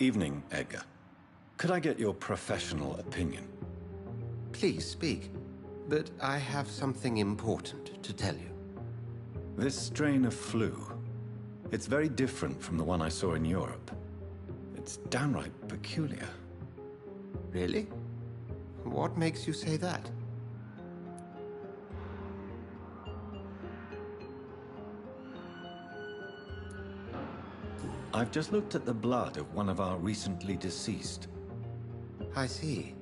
Evening, Edgar. Could I get your professional opinion? Please speak, but I have something important to tell you. This strain of flu, it's very different from the one I saw in Europe. It's downright peculiar. Really? What makes you say that? I've just looked at the blood of one of our recently deceased. I see.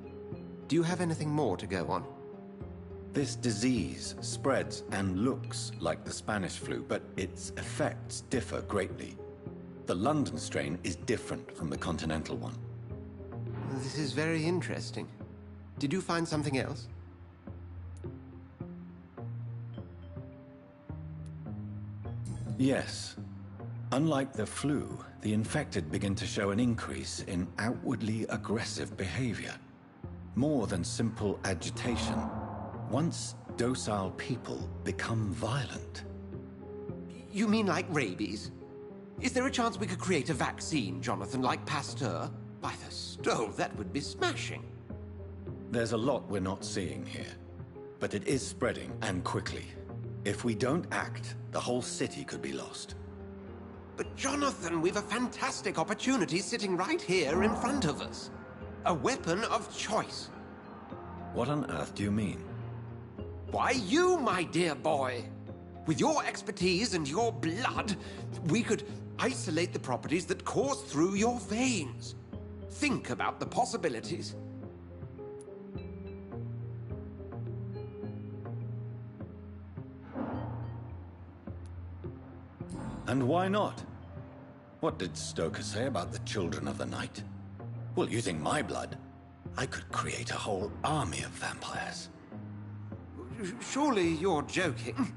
Do you have anything more to go on? This disease spreads and looks like the Spanish flu, but its effects differ greatly. The London strain is different from the continental one. This is very interesting. Did you find something else? Yes. Unlike the flu, the infected begin to show an increase in outwardly aggressive behavior. More than simple agitation. Once docile people become violent. You mean like rabies? Is there a chance we could create a vaccine, Jonathan, like Pasteur? By the stove, that would be smashing. There's a lot we're not seeing here. But it is spreading, and quickly. If we don't act, the whole city could be lost. But Jonathan, we've a fantastic opportunity sitting right here in front of us. A weapon of choice. What on earth do you mean? Why, you, my dear boy. With your expertise and your blood, we could isolate the properties that course through your veins. Think about the possibilities. And why not? What did Stoker say about the Children of the Night? Well, using my blood, I could create a whole army of vampires. Surely you're joking.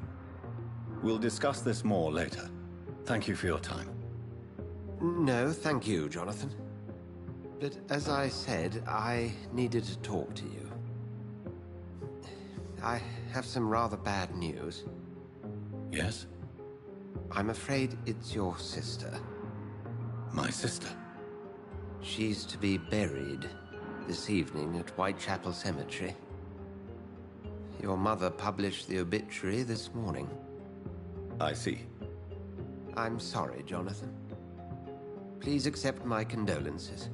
We'll discuss this more later. Thank you for your time. No, thank you, Jonathan. But as I said, I needed to talk to you. I have some rather bad news. Yes? I'm afraid it's your sister. My sister? She's to be buried this evening at Whitechapel Cemetery. Your mother published the obituary this morning. I see. I'm sorry, Jonathan. Please accept my condolences.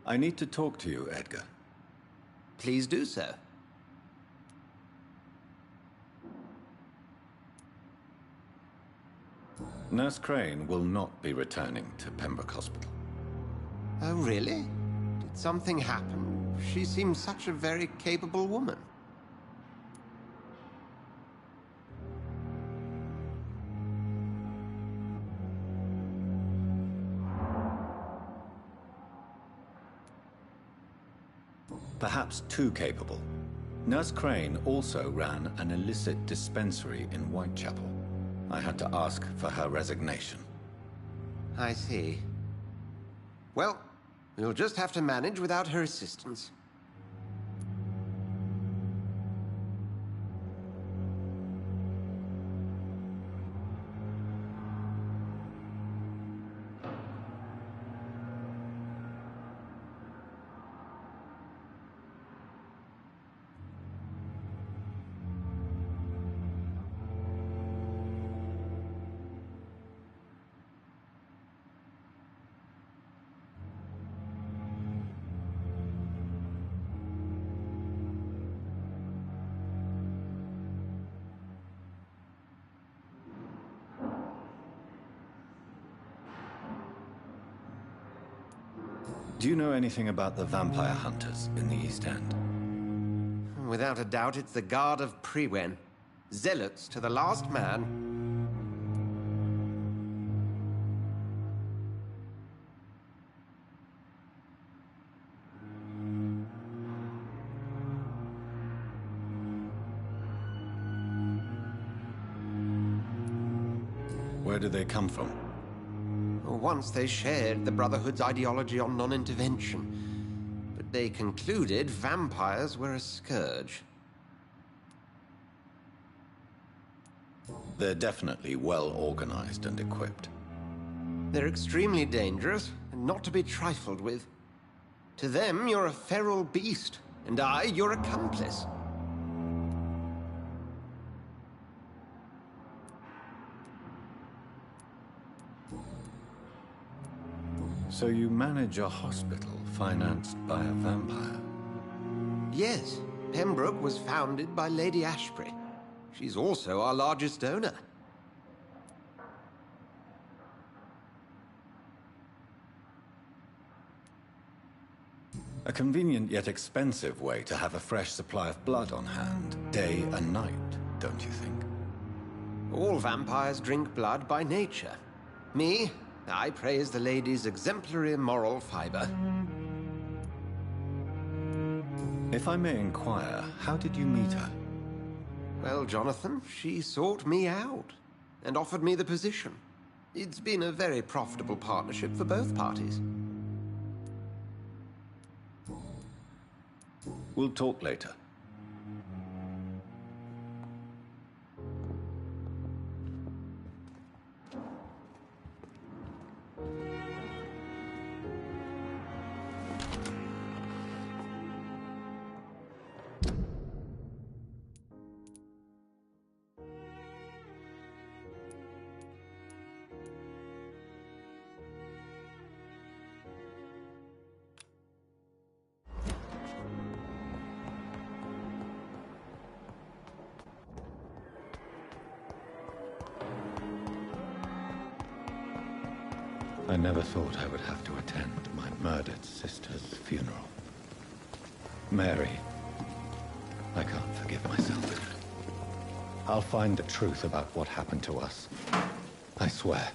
I need to talk to you, Edgar. Please do so. Nurse Crane will not be returning to Pembroke Hospital. Oh, really? Did something happen? She seems such a very capable woman. Perhaps too capable. Nurse Crane also ran an illicit dispensary in Whitechapel. I had to ask for her resignation. I see. Well, we'll just have to manage without her assistance. Do you know anything about the vampire hunters in the East End? Without a doubt, it's the Guard of Prewen. Zealots to the last man. Where do they come from? Once they shared the Brotherhood's ideology on non-intervention, but they concluded vampires were a scourge. They're definitely well organized and equipped. They're extremely dangerous and not to be trifled with. To them, you're a feral beast, and I, your accomplice. So you manage a hospital financed by a vampire? Yes, Pembroke was founded by Lady Ashbury. She's also our largest donor. A convenient yet expensive way to have a fresh supply of blood on hand, day and night, don't you think? All vampires drink blood by nature. Me, I praise the lady's exemplary moral fiber. If I may inquire, how did you meet her? Well, Jonathan, she sought me out and offered me the position. It's been a very profitable partnership for both parties. We'll talk later. I never thought I would have to attend my murdered sister's funeral. Mary, I can't forgive myself. I'll find the truth about what happened to us. I swear.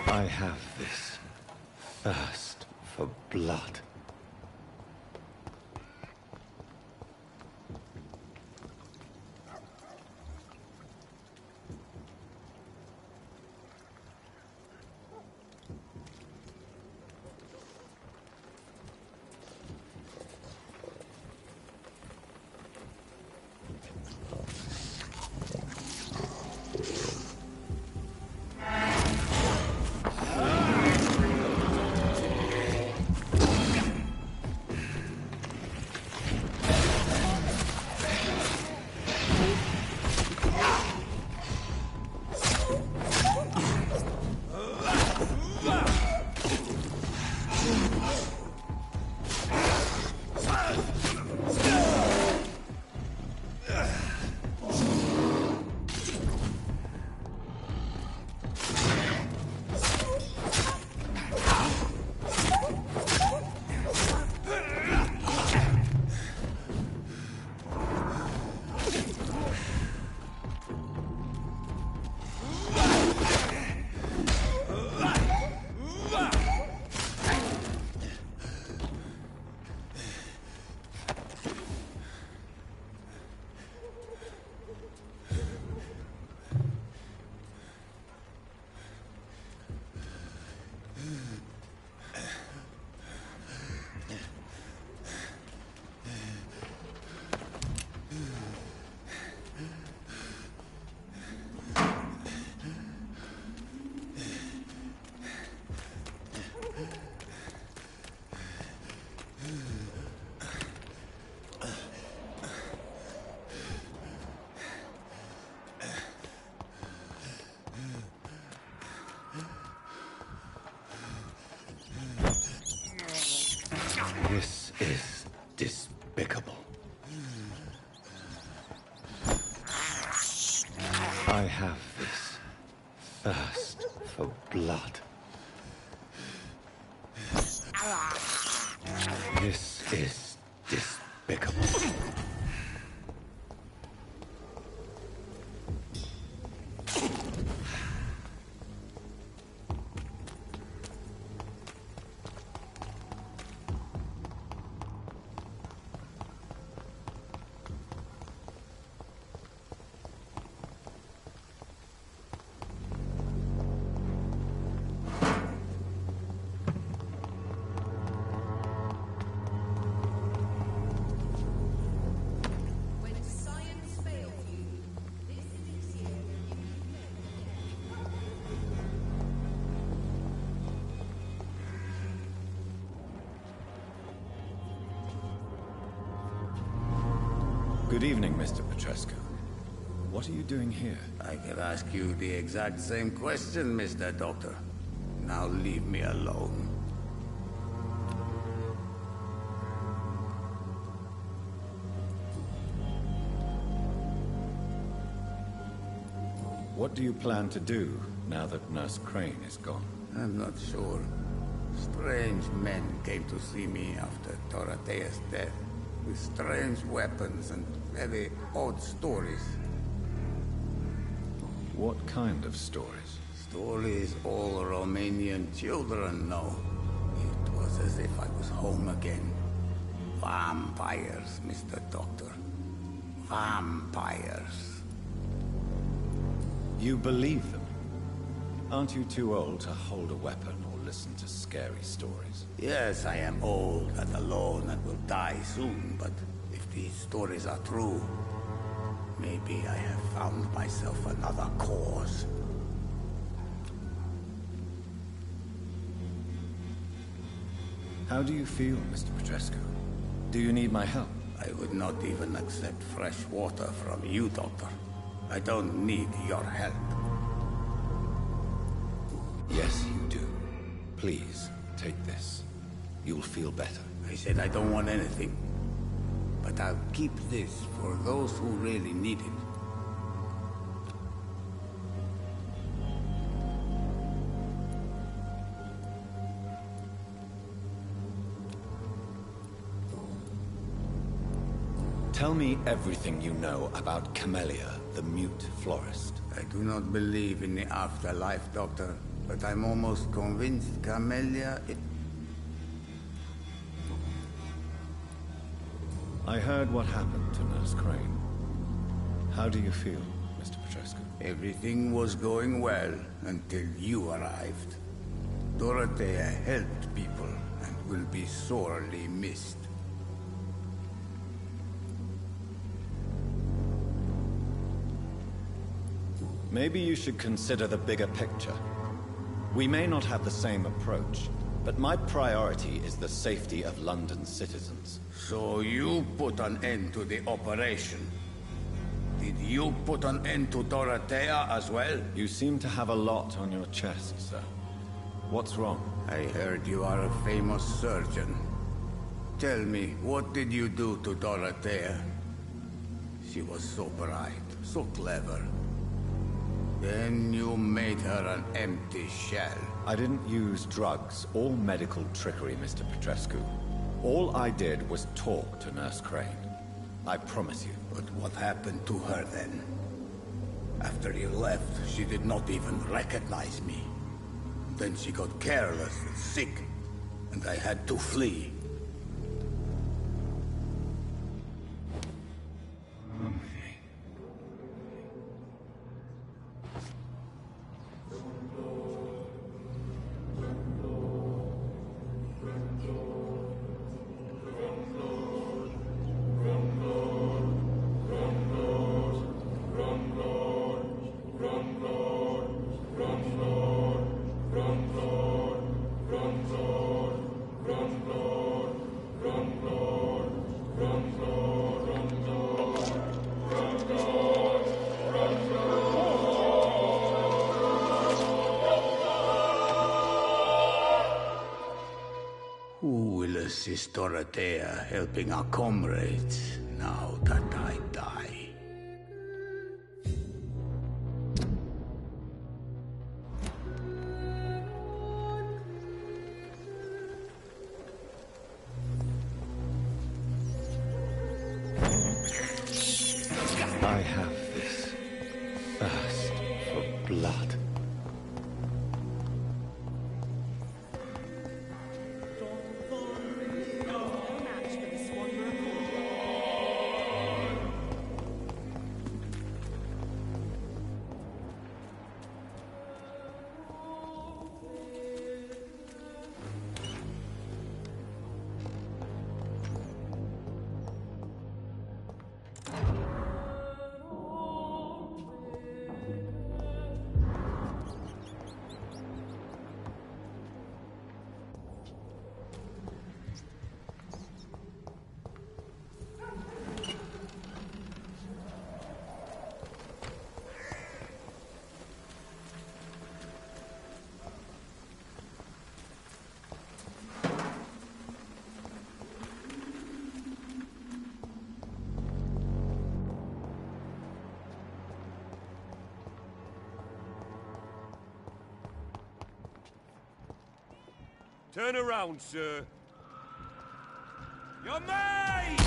I have this thirst for blood. is despicable. I have this thirst for blood. This is despicable. Good evening, Mr. Petrescu. What are you doing here? I can ask you the exact same question, Mr. Doctor. Now leave me alone. What do you plan to do now that Nurse Crane is gone? I'm not sure. Strange men came to see me after Dorothea's death, with strange weapons and very odd stories. What kind of stories? Stories all Romanian children know. It was as if I was home again. Vampires, Mr. Doctor. Vampires. You believe them? Aren't you too old to hold a weapon or listen to scary stories? Yes, I am old and alone and will die soon, but if these stories are true, maybe I have found myself another cause. How do you feel, Mr. Petrescu? Do you need my help? I would not even accept fresh water from you, Doctor. I don't need your help. Yes, you do. Please, take this. You'll feel better. I said I don't want anything. But I'll keep this for those who really need it. Tell me everything you know about Camellia, the mute florist. I do not believe in the afterlife, Doctor, but I'm almost convinced Camellia... I heard what happened to Nurse Crane. How do you feel, Mr. Petrescu? Everything was going well until you arrived. Dorothea helped people and will be sorely missed. Maybe you should consider the bigger picture. We may not have the same approach, but my priority is the safety of London's citizens. So you put an end to the operation. Did you put an end to Dorothea as well? You seem to have a lot on your chest, sir. What's wrong? I heard you are a famous surgeon. Tell me, what did you do to Dorothea? She was so bright, so clever. Then you made her an empty shell. I didn't use drugs or medical trickery, Mr. Petrescu. All I did was talk to Nurse Crane. I promise you. But what happened to her then? After you left, she did not even recognize me. Then she got careless and sick, and I had to flee. This is Dorothea helping our comrades now that I die. I have this thirst for blood. Turn around, sir. You're mine!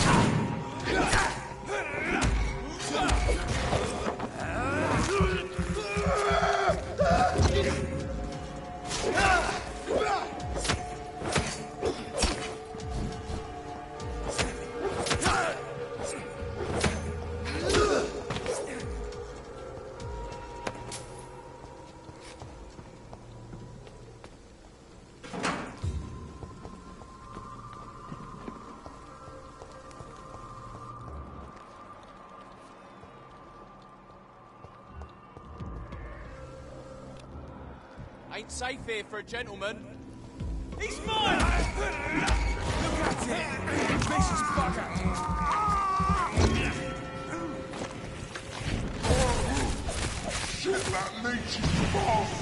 Ain't safe here for a gentleman. He's mine! Look at him! Vicious bugger! Shit, that leech is boss!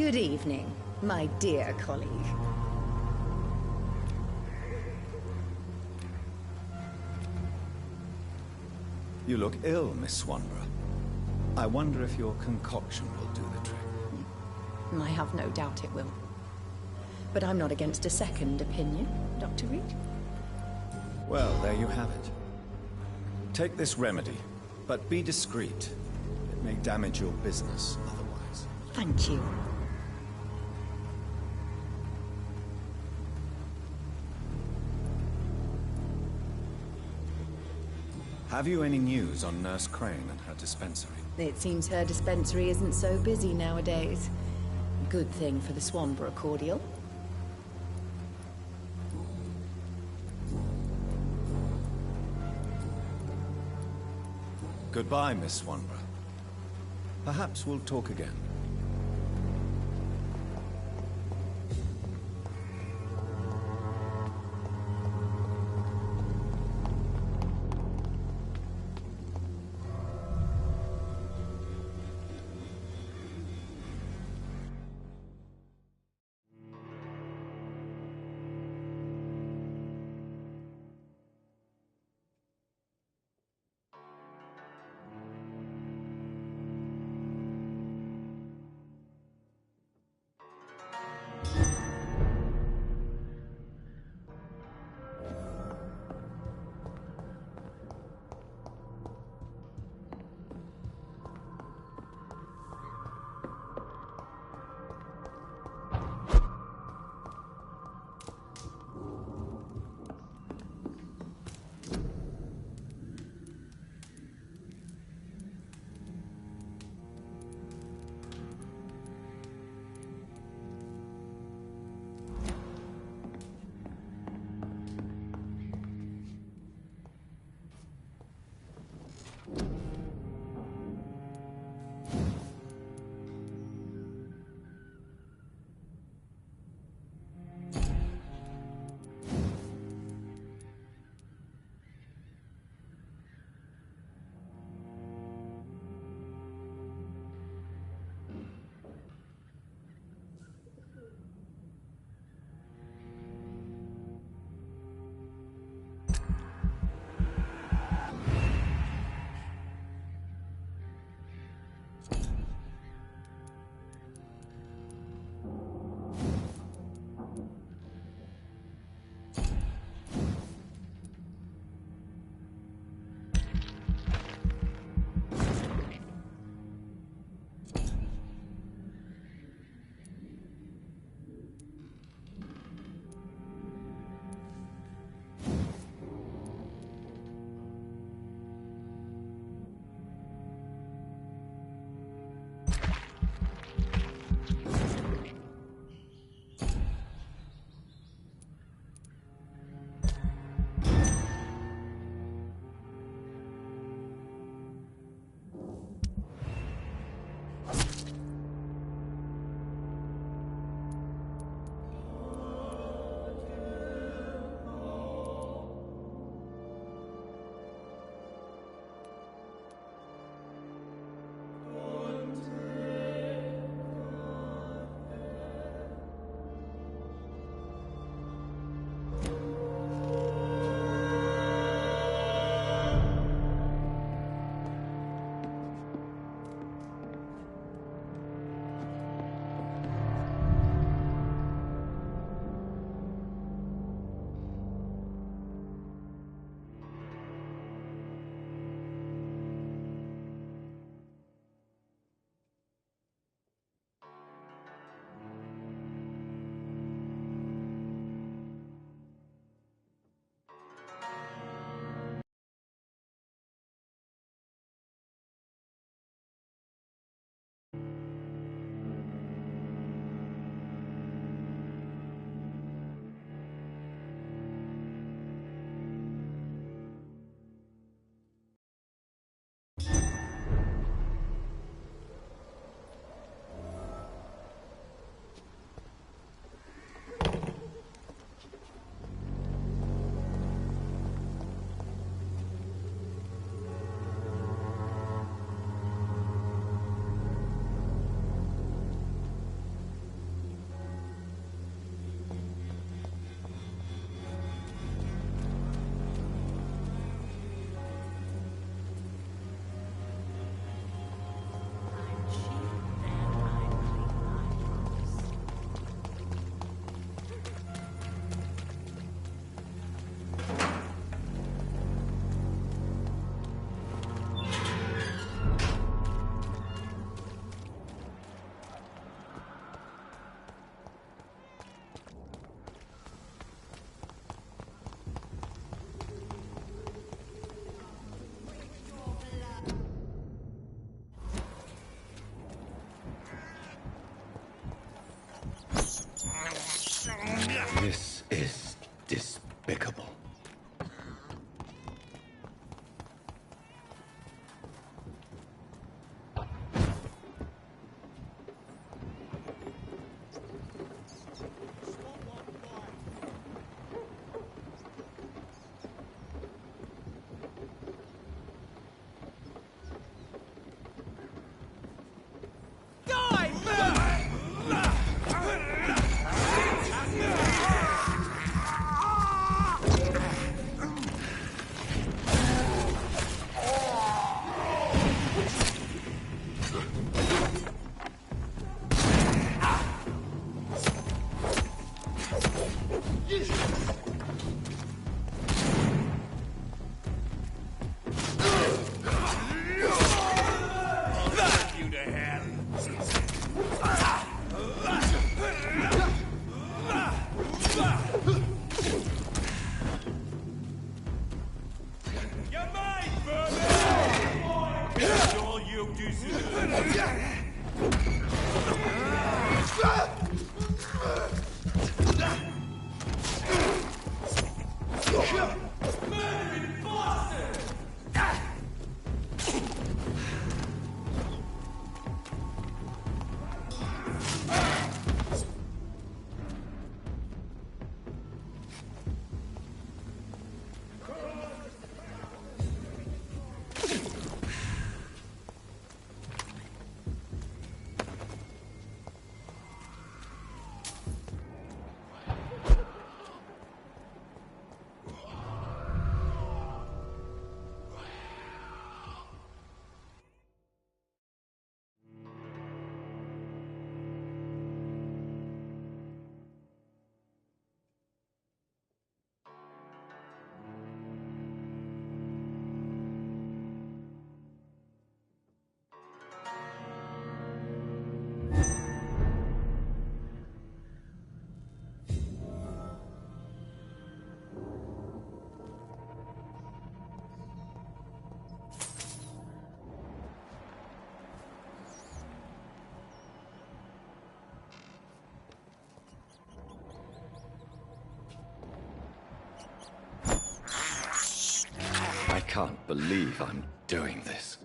Good evening, my dear colleague. You look ill, Miss Swanborough. I wonder if your concoction will do the trick. I have no doubt it will. But I'm not against a second opinion, Dr. Reed. Well, there you have it. Take this remedy, but be discreet. It may damage your business otherwise. Thank you. Have you any news on Nurse Crane and her dispensary? It seems her dispensary isn't so busy nowadays. Good thing for the Swanborough cordial. Goodbye, Miss Swanborough. Perhaps we'll talk again. This is despicable. I can't believe I'm doing this.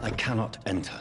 I cannot enter.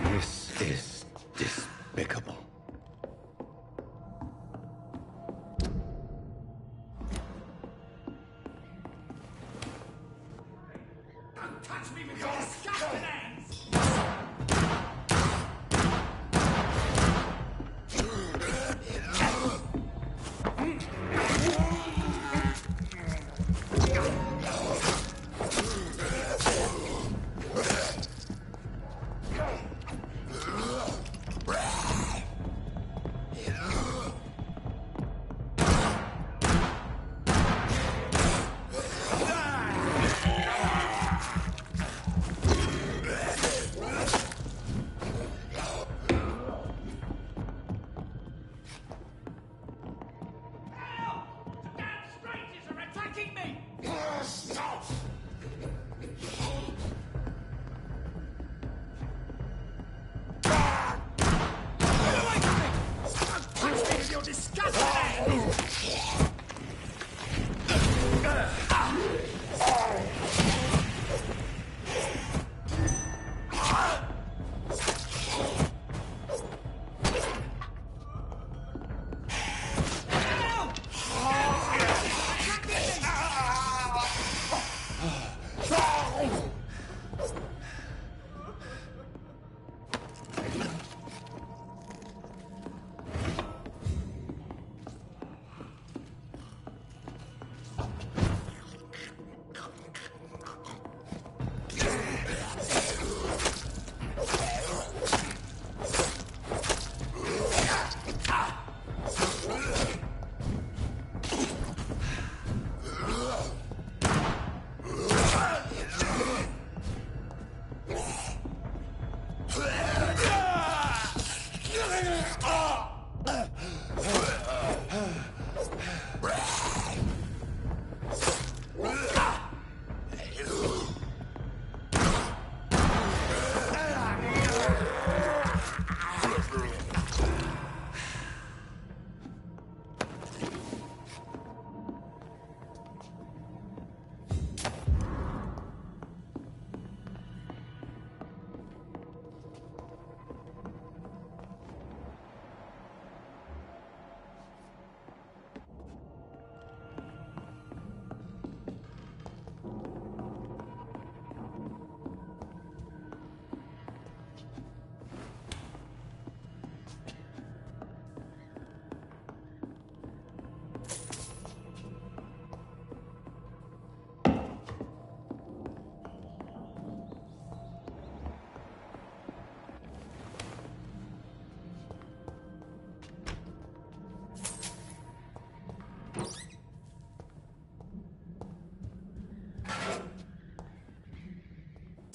This is despicable. Don't touch me with your scattered hands!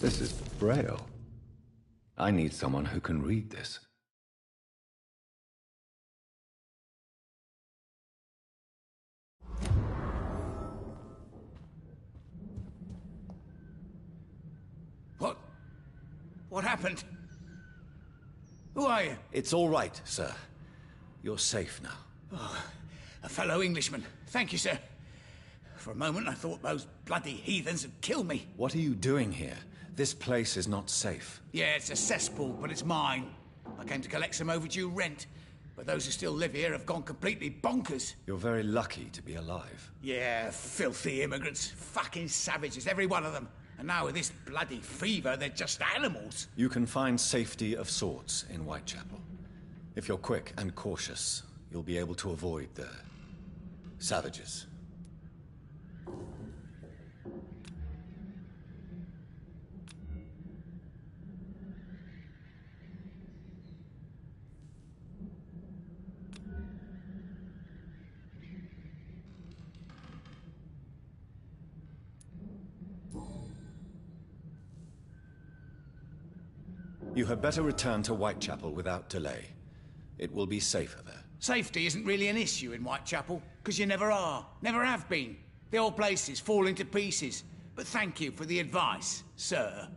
This is Braille. I need someone who can read this. What happened? Who are you? It's all right, sir. You're safe now. Oh, a fellow Englishman. Thank you, sir. For a moment, I thought those bloody heathens had killed me. What are you doing here? This place is not safe. Yeah, it's a cesspool, but it's mine. I came to collect some overdue rent, but those who still live here have gone completely bonkers. You're very lucky to be alive. Yeah, filthy immigrants. Fucking savages, every one of them. And now with this bloody fever, they're just animals. You can find safety of sorts in Whitechapel. If you're quick and cautious, you'll be able to avoid the savages. You had better return to Whitechapel without delay. It will be safer there. Safety isn't really an issue in Whitechapel, because you never are. Never have been. The old place is falling to pieces. But thank you for the advice, sir.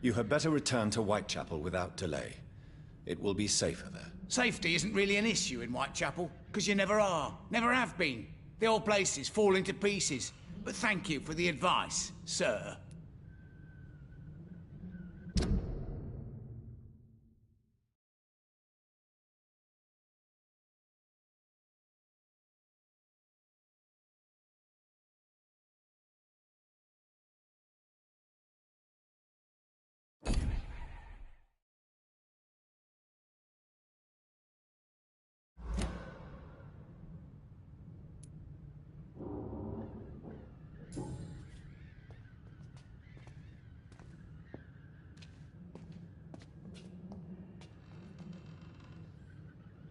You had better return to Whitechapel without delay. It will be safer there. Safety isn't really an issue in Whitechapel, because you never are. Never have been. The old place is falling to pieces. But thank you for the advice, sir.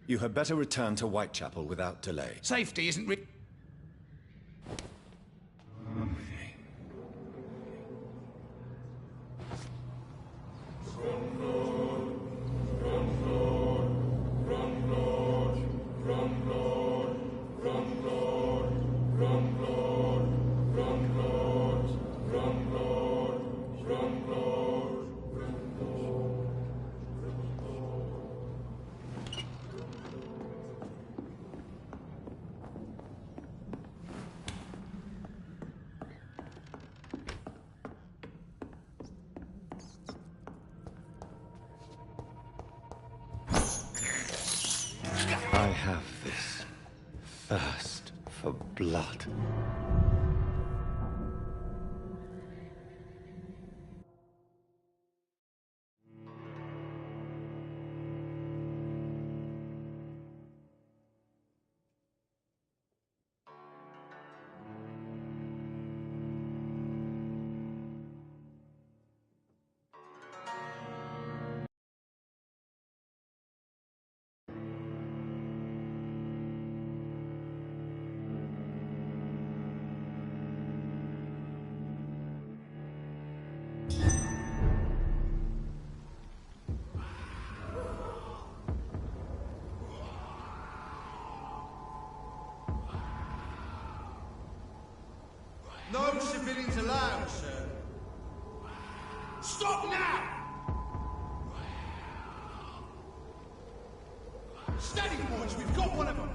You had better return to Whitechapel without delay. Safety isn't I have this thirst for blood. No civilians allowed, sir. Stop now! Steady, boys! boys, we've got one of them!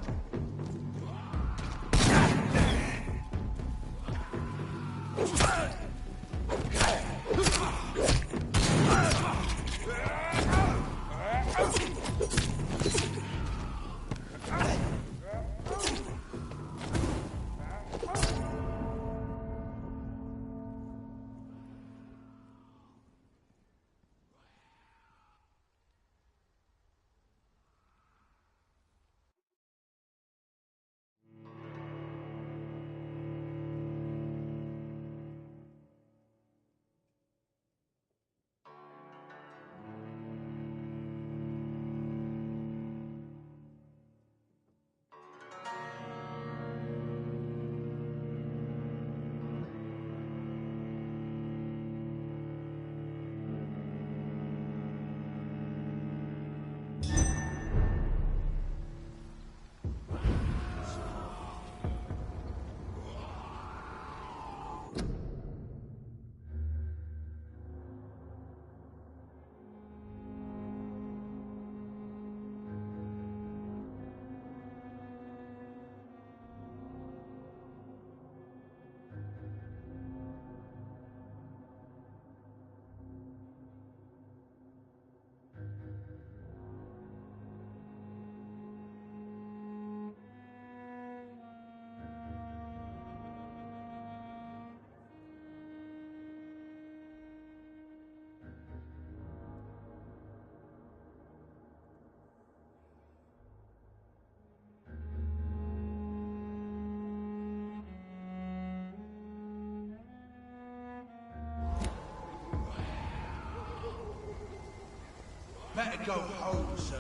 Better go home, sir.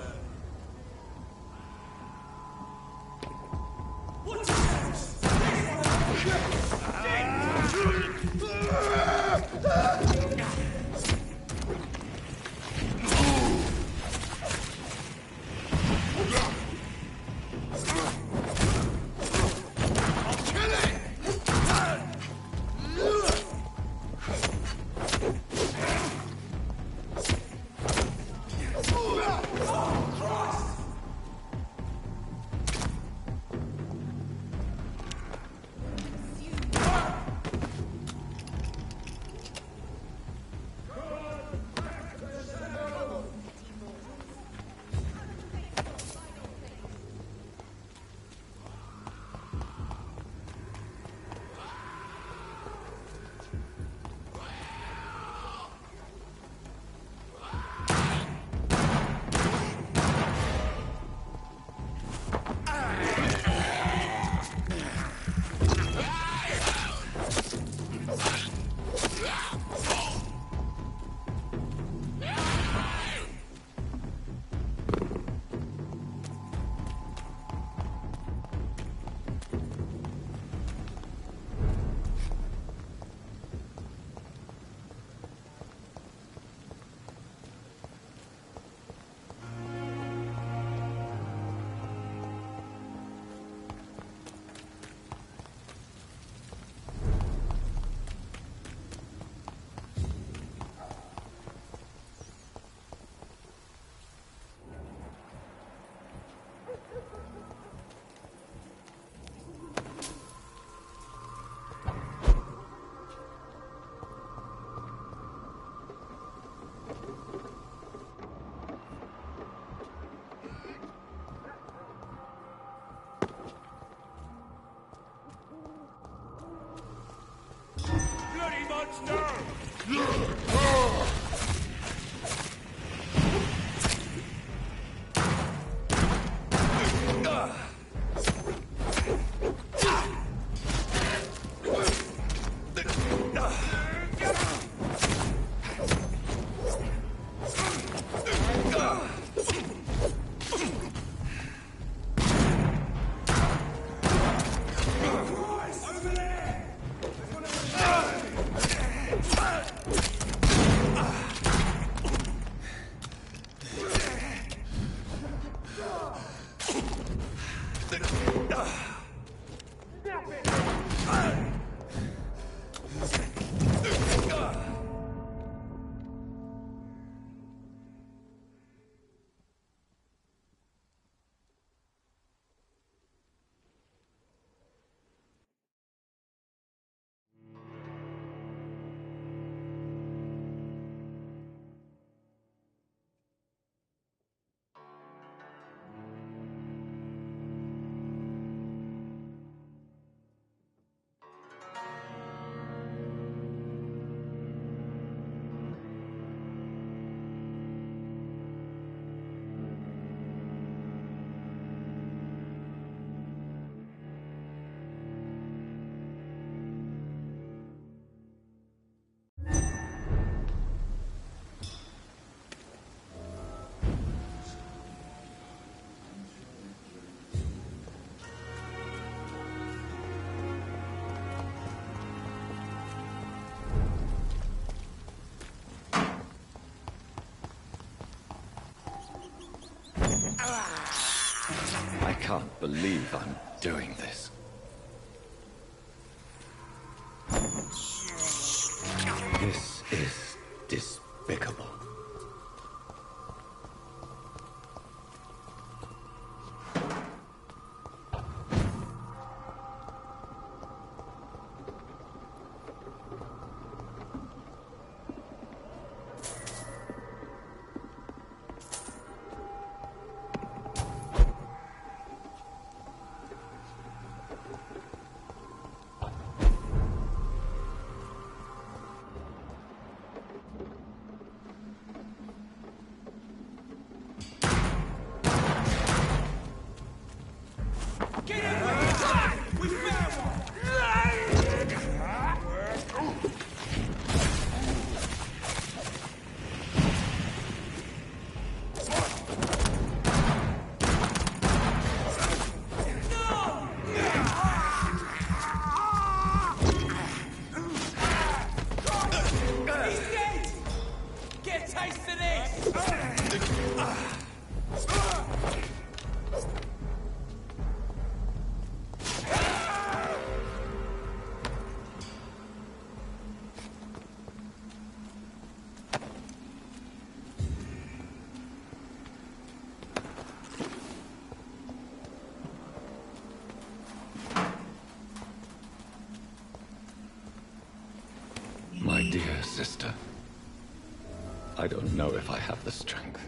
What's this? can't believe I'm doing this. This is despicable. My dear sister, I don't know if I have the strength.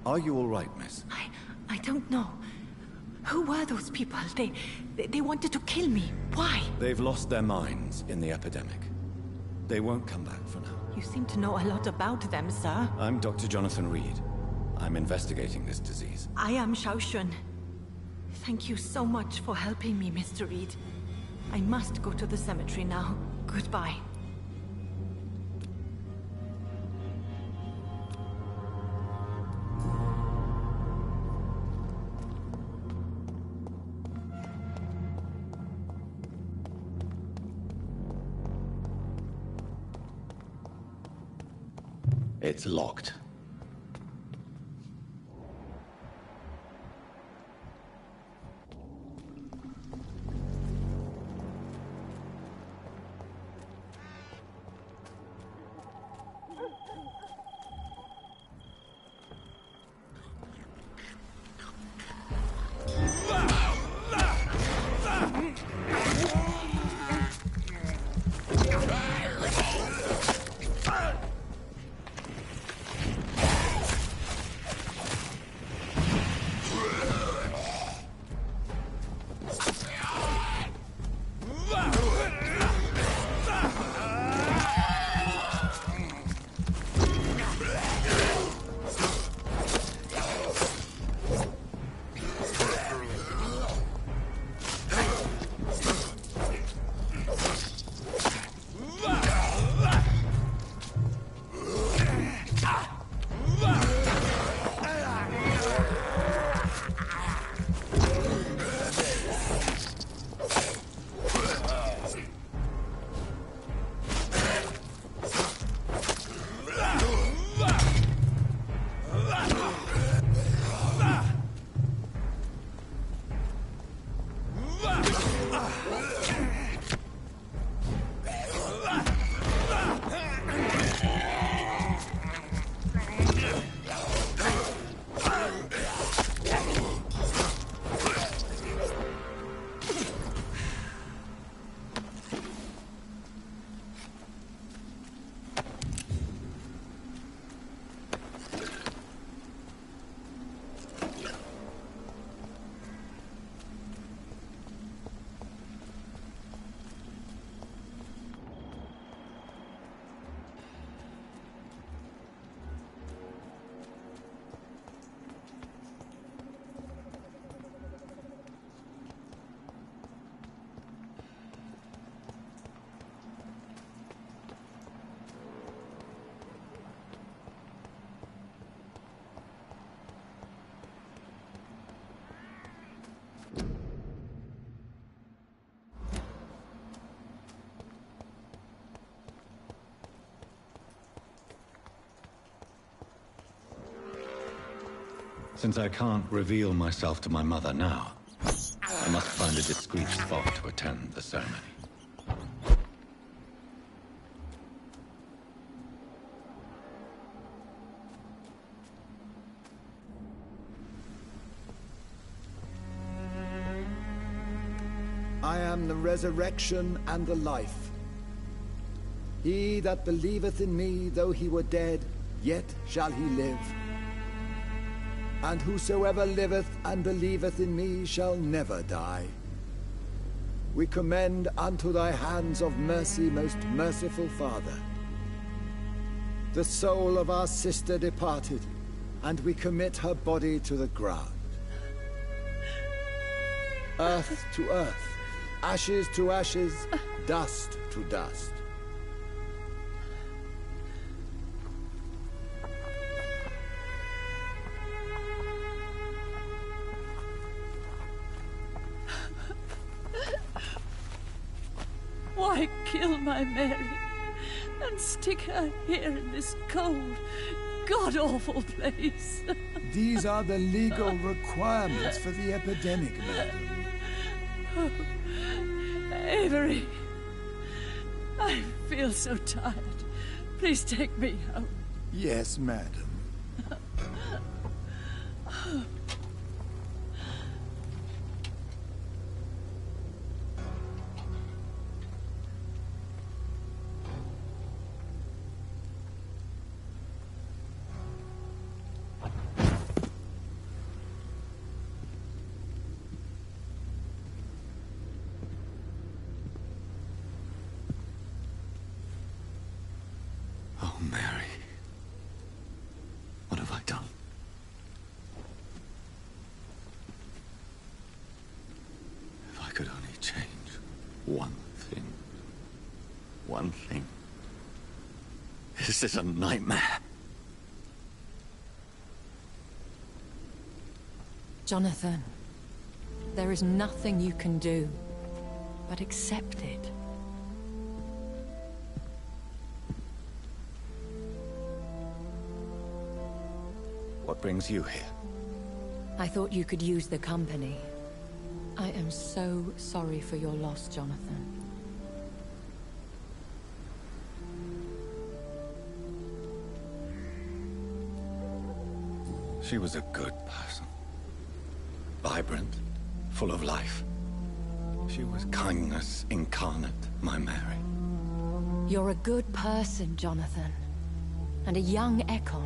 Are you all right, miss? I don't know. Who were those people? They wanted to kill me. Why? They've lost their minds in the epidemic. They won't come back for now. You seem to know a lot about them, sir. I'm Dr. Jonathan Reed. I'm investigating this disease. I am Xiaoxun. Thank you so much for helping me, Mr. Reed. I must go to the cemetery now. Goodbye. It's locked. Since I can't reveal myself to my mother now, I must find a discreet spot to attend the ceremony. I am the resurrection and the life. He that believeth in me, though he were dead, yet shall he live. And whosoever liveth and believeth in me shall never die. We commend unto thy hands of mercy, most merciful Father, the soul of our sister departed, and we commit her body to the ground. Earth to earth, ashes to ashes, dust to dust. Why kill my Mary and stick her here in this cold, god-awful place? These are the legal requirements for the epidemic, madam. Oh, Avery, I feel so tired. Please take me home. Yes, madam. Oh, Mary. What have I done? If I could only change one thing. One thing. Is this a nightmare? Jonathan, there is nothing you can do but accept it. What brings you here? I thought you could use the company. I am so sorry for your loss, Jonathan. She was a good person. Vibrant, full of life. She was kindness incarnate, my Mary. You're a good person, Jonathan. And a young Ekon.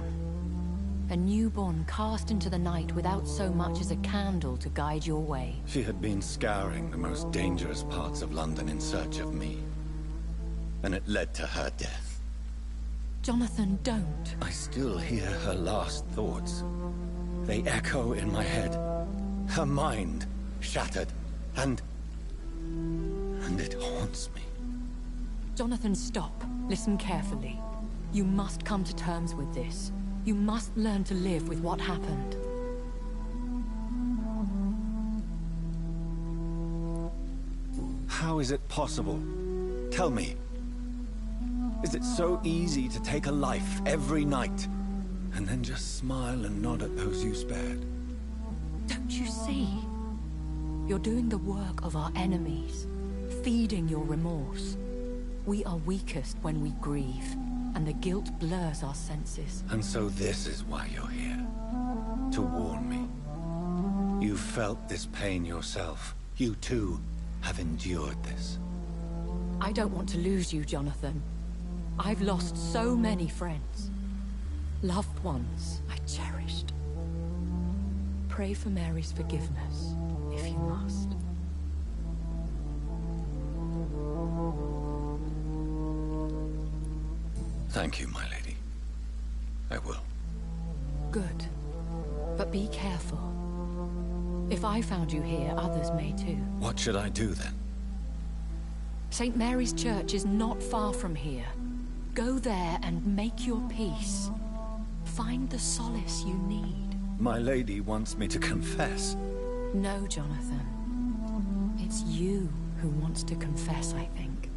A newborn cast into the night without so much as a candle to guide your way. She had been scouring the most dangerous parts of London in search of me. And it led to her death. Jonathan, don't. I still hear her last thoughts. They echo in my head. Her mind shattered, and it haunts me. Jonathan, stop. Listen carefully. You must come to terms with this. You must learn to live with what happened. How is it possible? Tell me. Is it so easy to take a life every night, and then just smile and nod at those you spared? Don't you see? You're doing the work of our enemies, feeding your remorse. We are weakest when we grieve, and the guilt blurs our senses. And so this is why you're here. To warn me. You've felt this pain yourself. You too have endured this. I don't want to lose you, Jonathan. I've lost so many friends. Loved ones I cherished. Pray for Mary's forgiveness, if you must. Thank you, my lady. I will. Good. But be careful. If I found you here, others may too. What should I do then? St. Mary's Church is not far from here. Go there and make your peace. Find the solace you need. My lady wants me to confess. No, Jonathan. It's you who wants to confess, I think.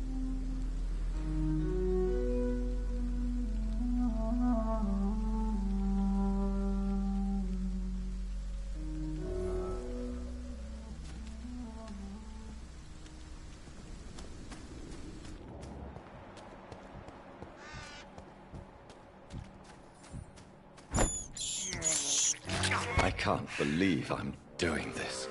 I can't believe I'm doing this.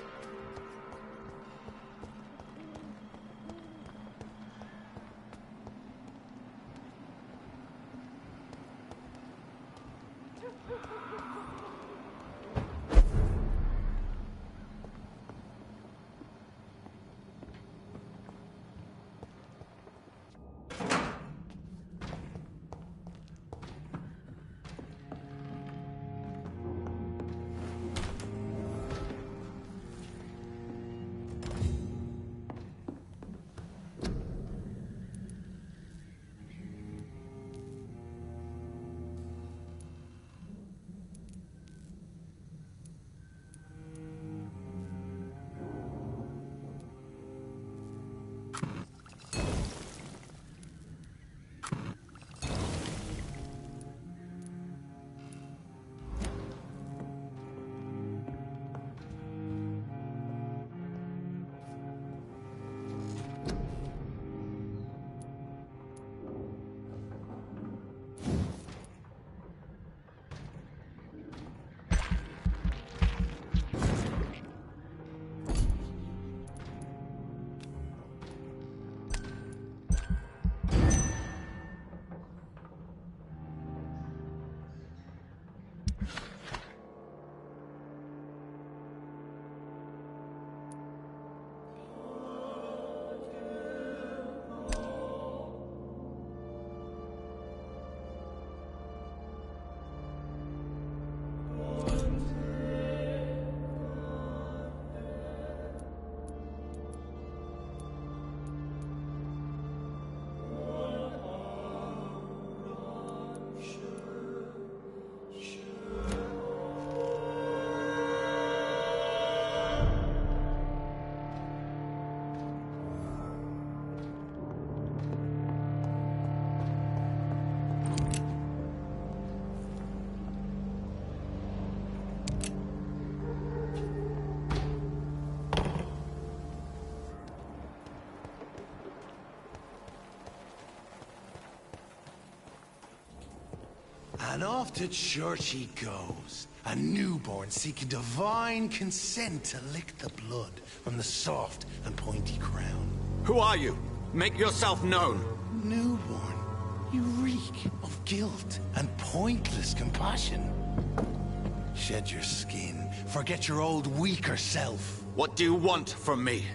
And off to church he goes, a newborn seeking divine consent to lick the blood from the soft and pointy crown. Who are you? Make yourself known. Newborn, you reek of guilt and pointless compassion. Shed your skin, forget your old weaker self. What do you want from me?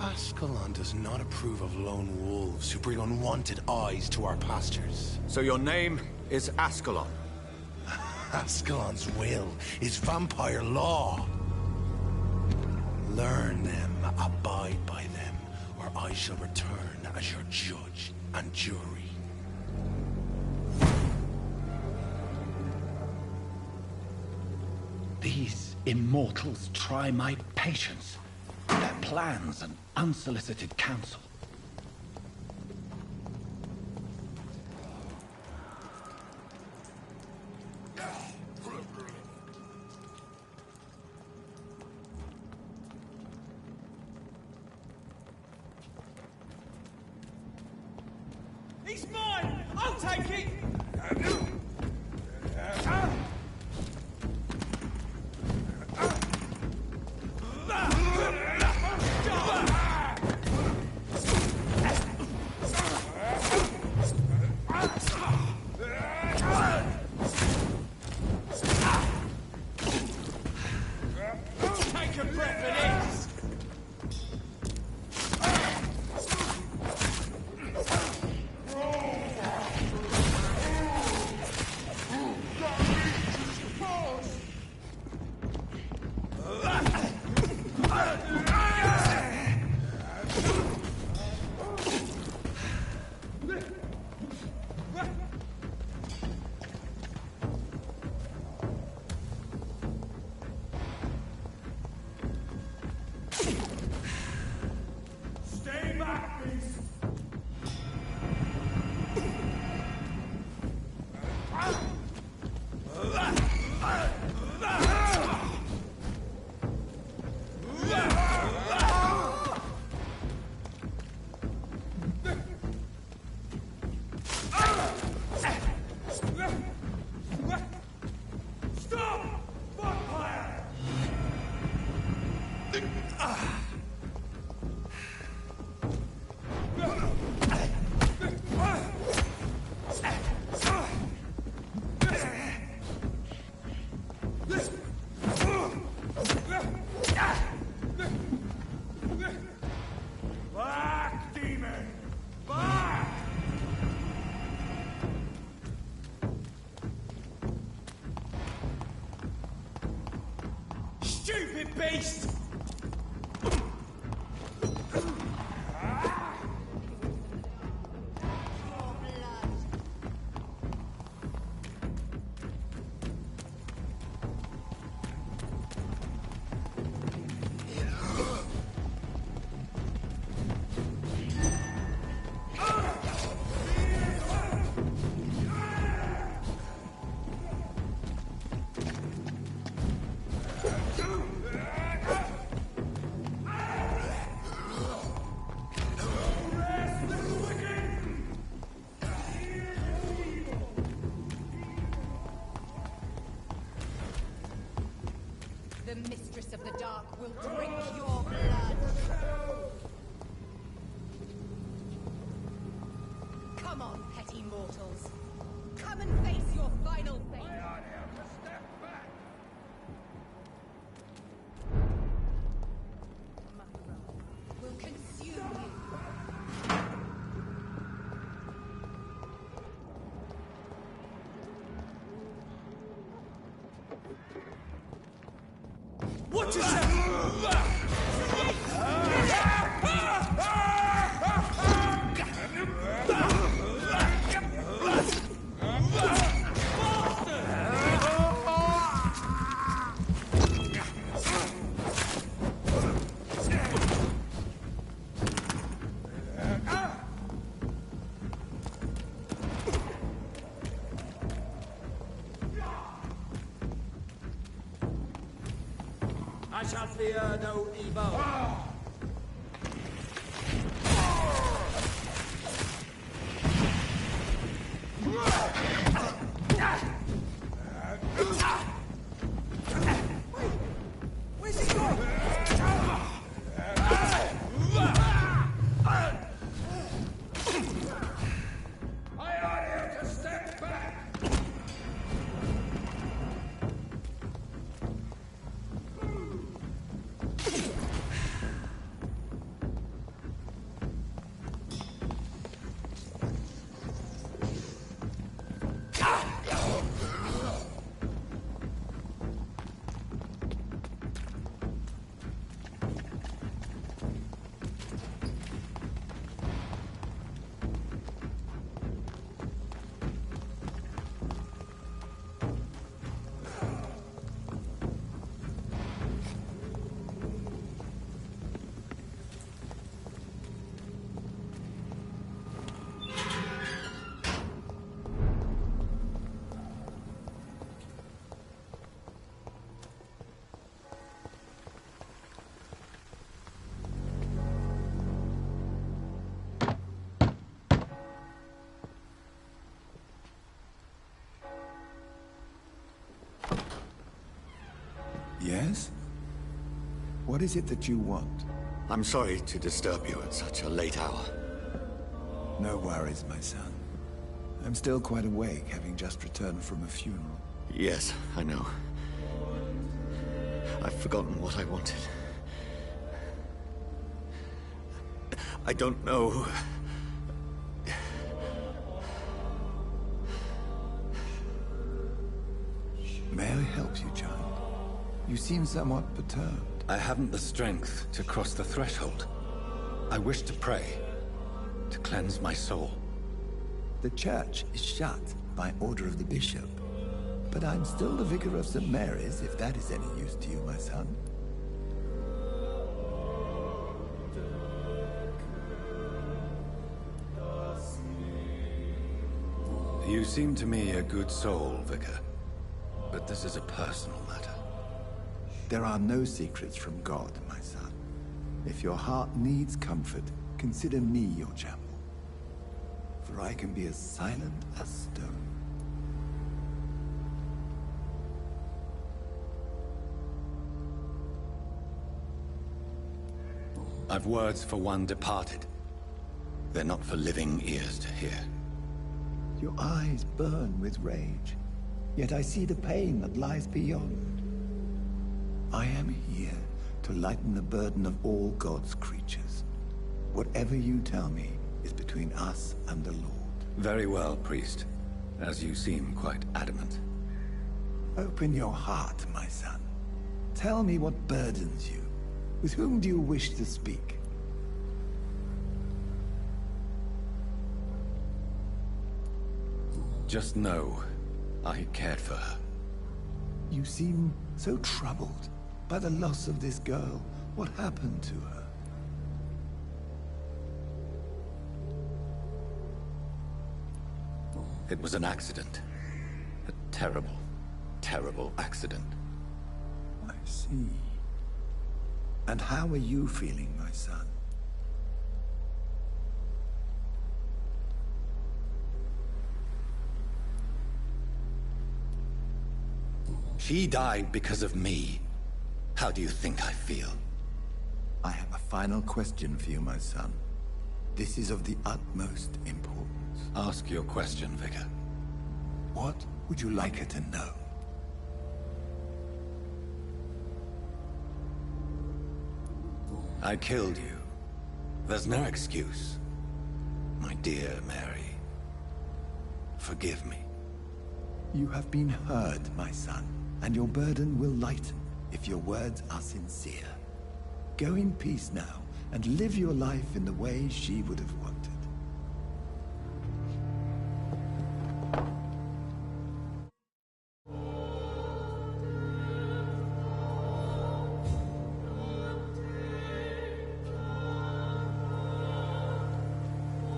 Ascalon does not approve of lone wolves who bring unwanted eyes to our pastures. So your name is Ascalon? Ascalon's will is vampire law. Learn them, abide by them, or I shall return as your judge and jury. These immortals try my patience, their plans and unsolicited counsel. He's mine! I'll take it! Take a breath of this! stupid beast! The Mistress of the Dark will drink your blood. Come on, petty mortals. Come and face your final fate. My wrath will consume you. What is that? I shall fear no evil. Where's he going? I ought you to step back. Yes? What is it that you want? I'm sorry to disturb you at such a late hour. No worries, my son. I'm still quite awake, having just returned from a funeral. Yes, I know. I've forgotten what I wanted. I don't know. May I help you, child? You seem somewhat perturbed. I haven't the strength to cross the threshold. I wish to pray, to cleanse my soul. The church is shut by order of the bishop. But I'm still the vicar of St. Mary's, if that is any use to you, my son. You seem to me a good soul, Vicar. But this is a personal matter. There are no secrets from God, my son. If your heart needs comfort, consider me your chapel. For I can be as silent as stone. I've words for one departed. They're not for living ears to hear. Your eyes burn with rage, yet I see the pain that lies beyond. I am here to lighten the burden of all God's creatures. Whatever you tell me is between us and the Lord. Very well, priest. As you seem quite adamant. Open your heart, my son. Tell me what burdens you. With whom do you wish to speak? Just know, I cared for her. You seem so troubled by the loss of this girl. What happened to her? It was an accident. A terrible, terrible accident. I see. And how are you feeling, my son? She died because of me. How do you think I feel? I have a final question for you, my son. This is of the utmost importance. Ask your question, Vicar. What would you like her to know? I killed you. There's no excuse. My dear Mary. Forgive me. You have been heard, my son, and your burden will lighten if your words are sincere. Go in peace now, and live your life in the way she would have wanted.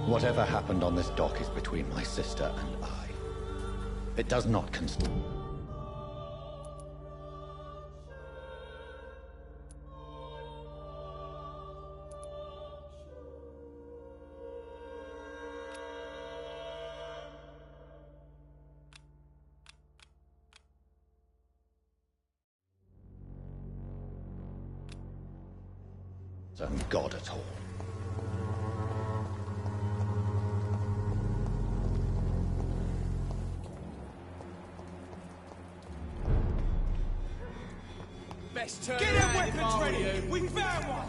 Whatever happened on this dock is between my sister and I. It does not concern. God at all. Best turn. Get a weapons ready! We found one!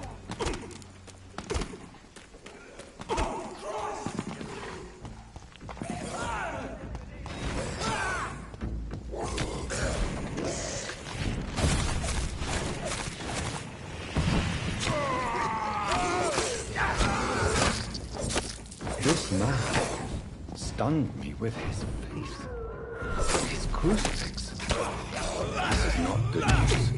This man stunned me with his face. His crucifix. This is not good news.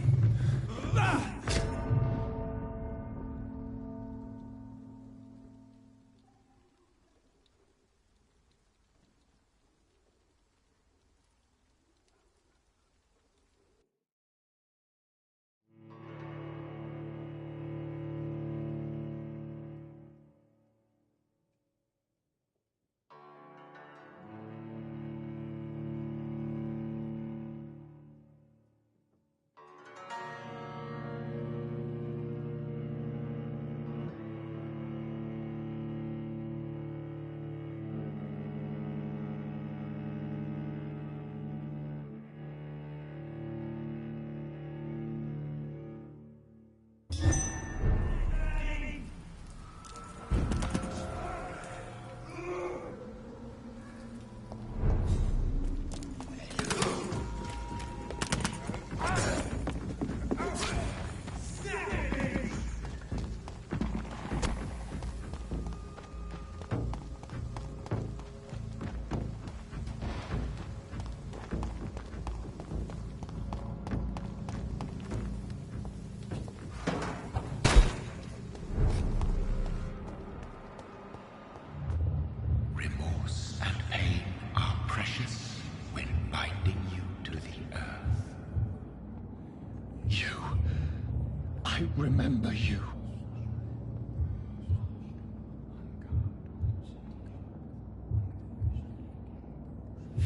Remember you.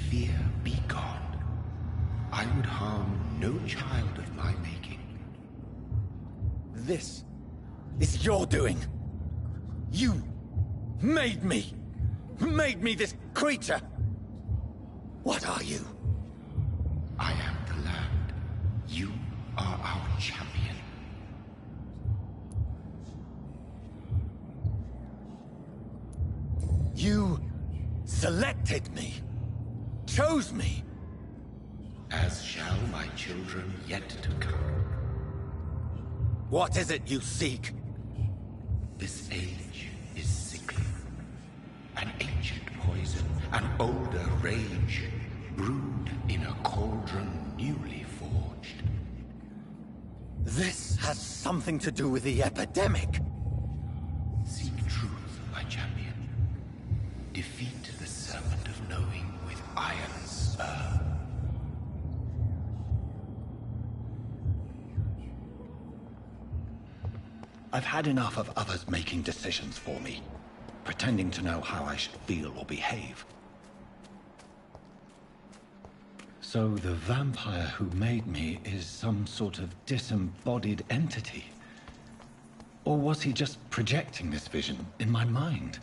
Fear be gone. I would harm no child of my making. This is your doing. You made me. Made me this creature. What are you? I am the land. You are our champion. You selected me, chose me. As shall my children yet to come. What is it you seek? This age is sickly. An ancient poison, an older rage, brewed in a cauldron newly forged. This has something to do with the epidemic. Seek truth, my champion. Defeat the serpent of knowing with iron spur. I've had enough of others making decisions for me, pretending to know how I should feel or behave. So the vampire who made me is some sort of disembodied entity? Or was he just projecting this vision in my mind?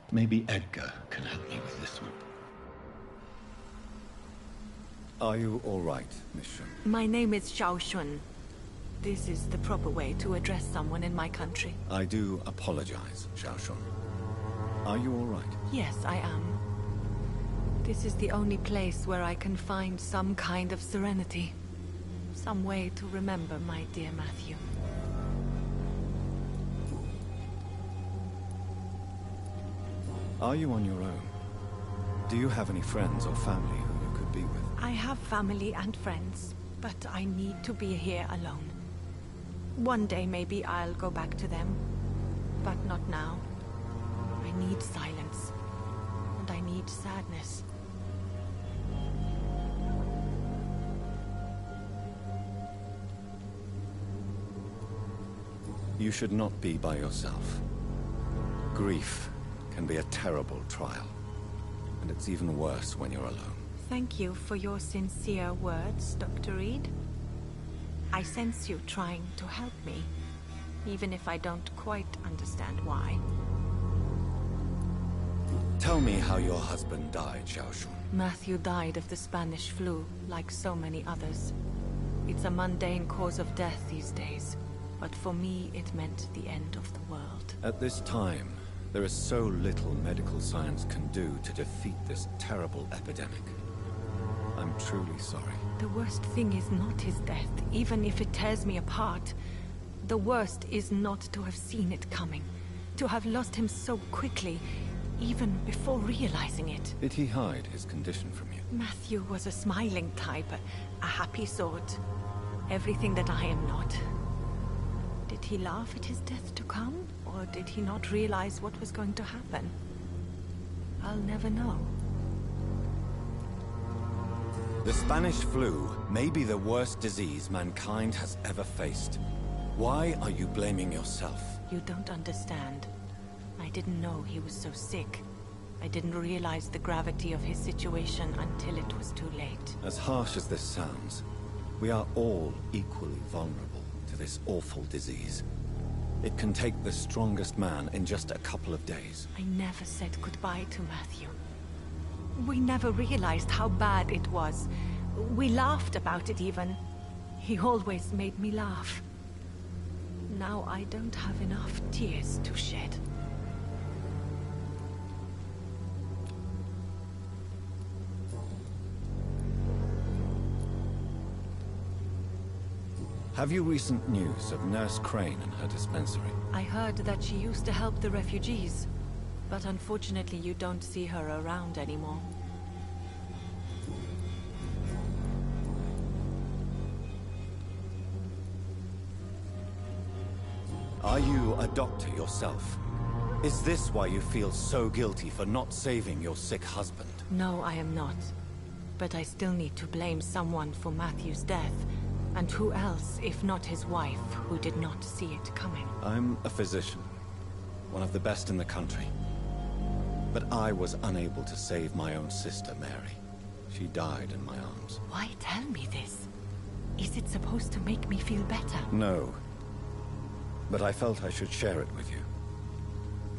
Maybe Edgar can help me with this one. Are you all right, Miss Shun? My name is Xiao Shun. This is the proper way to address someone in my country. I do apologize, Xiao Shun. Are you all right? Yes, I am. This is the only place where I can find some kind of serenity. Some way to remember my dear Matthew. Are you on your own? Do you have any friends or family who you could be with? I have family and friends, but I need to be here alone. One day maybe I'll go back to them, but not now. I need silence, and I need sadness. You should not be by yourself. Grief can be a terrible trial, and it's even worse when you're alone. Thank you for your sincere words, Dr. Reed. I sense you trying to help me, even if I don't quite understand why. Tell me how your husband died, Xiao Shun. Matthew died of the Spanish flu, like so many others. It's a mundane cause of death these days, but for me it meant the end of the world. At this time, there is so little medical science can do to defeat this terrible epidemic. I'm truly sorry. The worst thing is not his death, even if it tears me apart. The worst is not to have seen it coming, to have lost him so quickly, even before realizing it. Did he hide his condition from you? Matthew was a smiling type, a happy sort. Everything that I am not. Did he laugh at his death to come, or did he not realize what was going to happen? I'll never know. The Spanish flu may be the worst disease mankind has ever faced. Why are you blaming yourself? You don't understand. I didn't know he was so sick. I didn't realize the gravity of his situation until it was too late. As harsh as this sounds, we are all equally vulnerable to this awful disease. It can take the strongest man in just a couple of days. I never said goodbye to Matthew. We never realized how bad it was. We laughed about it even. He always made me laugh. Now I don't have enough tears to shed. Have you recent news of Nurse Crane and her dispensary? I heard that she used to help the refugees. But unfortunately, you don't see her around anymore. Are you a doctor yourself? Is this why you feel so guilty for not saving your sick husband? No, I am not. But I still need to blame someone for Matthew's death. And who else, if not his wife, who did not see it coming? I'm a physician. One of the best in the country. But I was unable to save my own sister, Mary. She died in my arms. Why tell me this? Is it supposed to make me feel better? No. But I felt I should share it with you.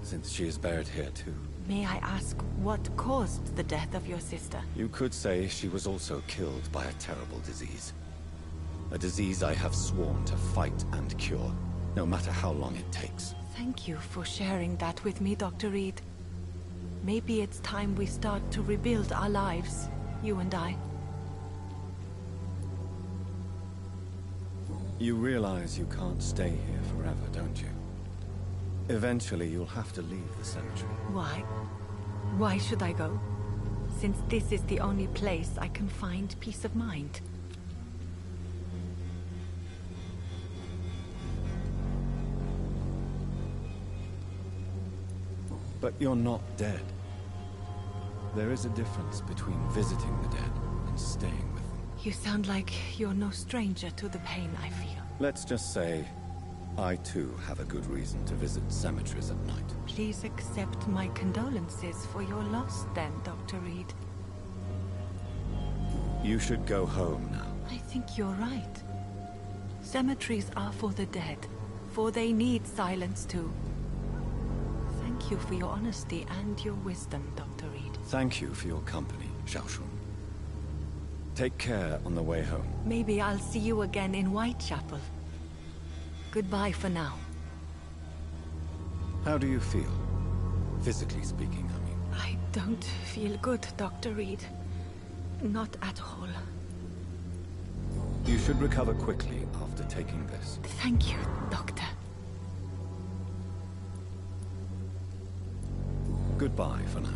Since she is buried here too. May I ask what caused the death of your sister? You could say she was also killed by a terrible disease. A disease I have sworn to fight and cure, no matter how long it takes. Thank you for sharing that with me, Dr. Reed. Maybe it's time we start to rebuild our lives, you and I. You realize you can't stay here forever, don't you? Eventually, you'll have to leave the cemetery. Why? Why should I go? Since this is the only place I can find peace of mind. But you're not dead. There is a difference between visiting the dead and staying with them. You sound like you're no stranger to the pain I feel. Let's just say, I too have a good reason to visit cemeteries at night. Please accept my condolences for your loss then, Dr. Reed. You should go home now. I think you're right. Cemeteries are for the dead, for they need silence too. Thank you for your honesty and your wisdom, Dr. Reed. Thank you for your company, Xiaoshun. Take care on the way home. Maybe I'll see you again in Whitechapel. Goodbye for now. How do you feel? Physically speaking, I mean. I don't feel good, Dr. Reed. Not at all. You should recover quickly after taking this. Thank you, Doctor. Goodbye for now.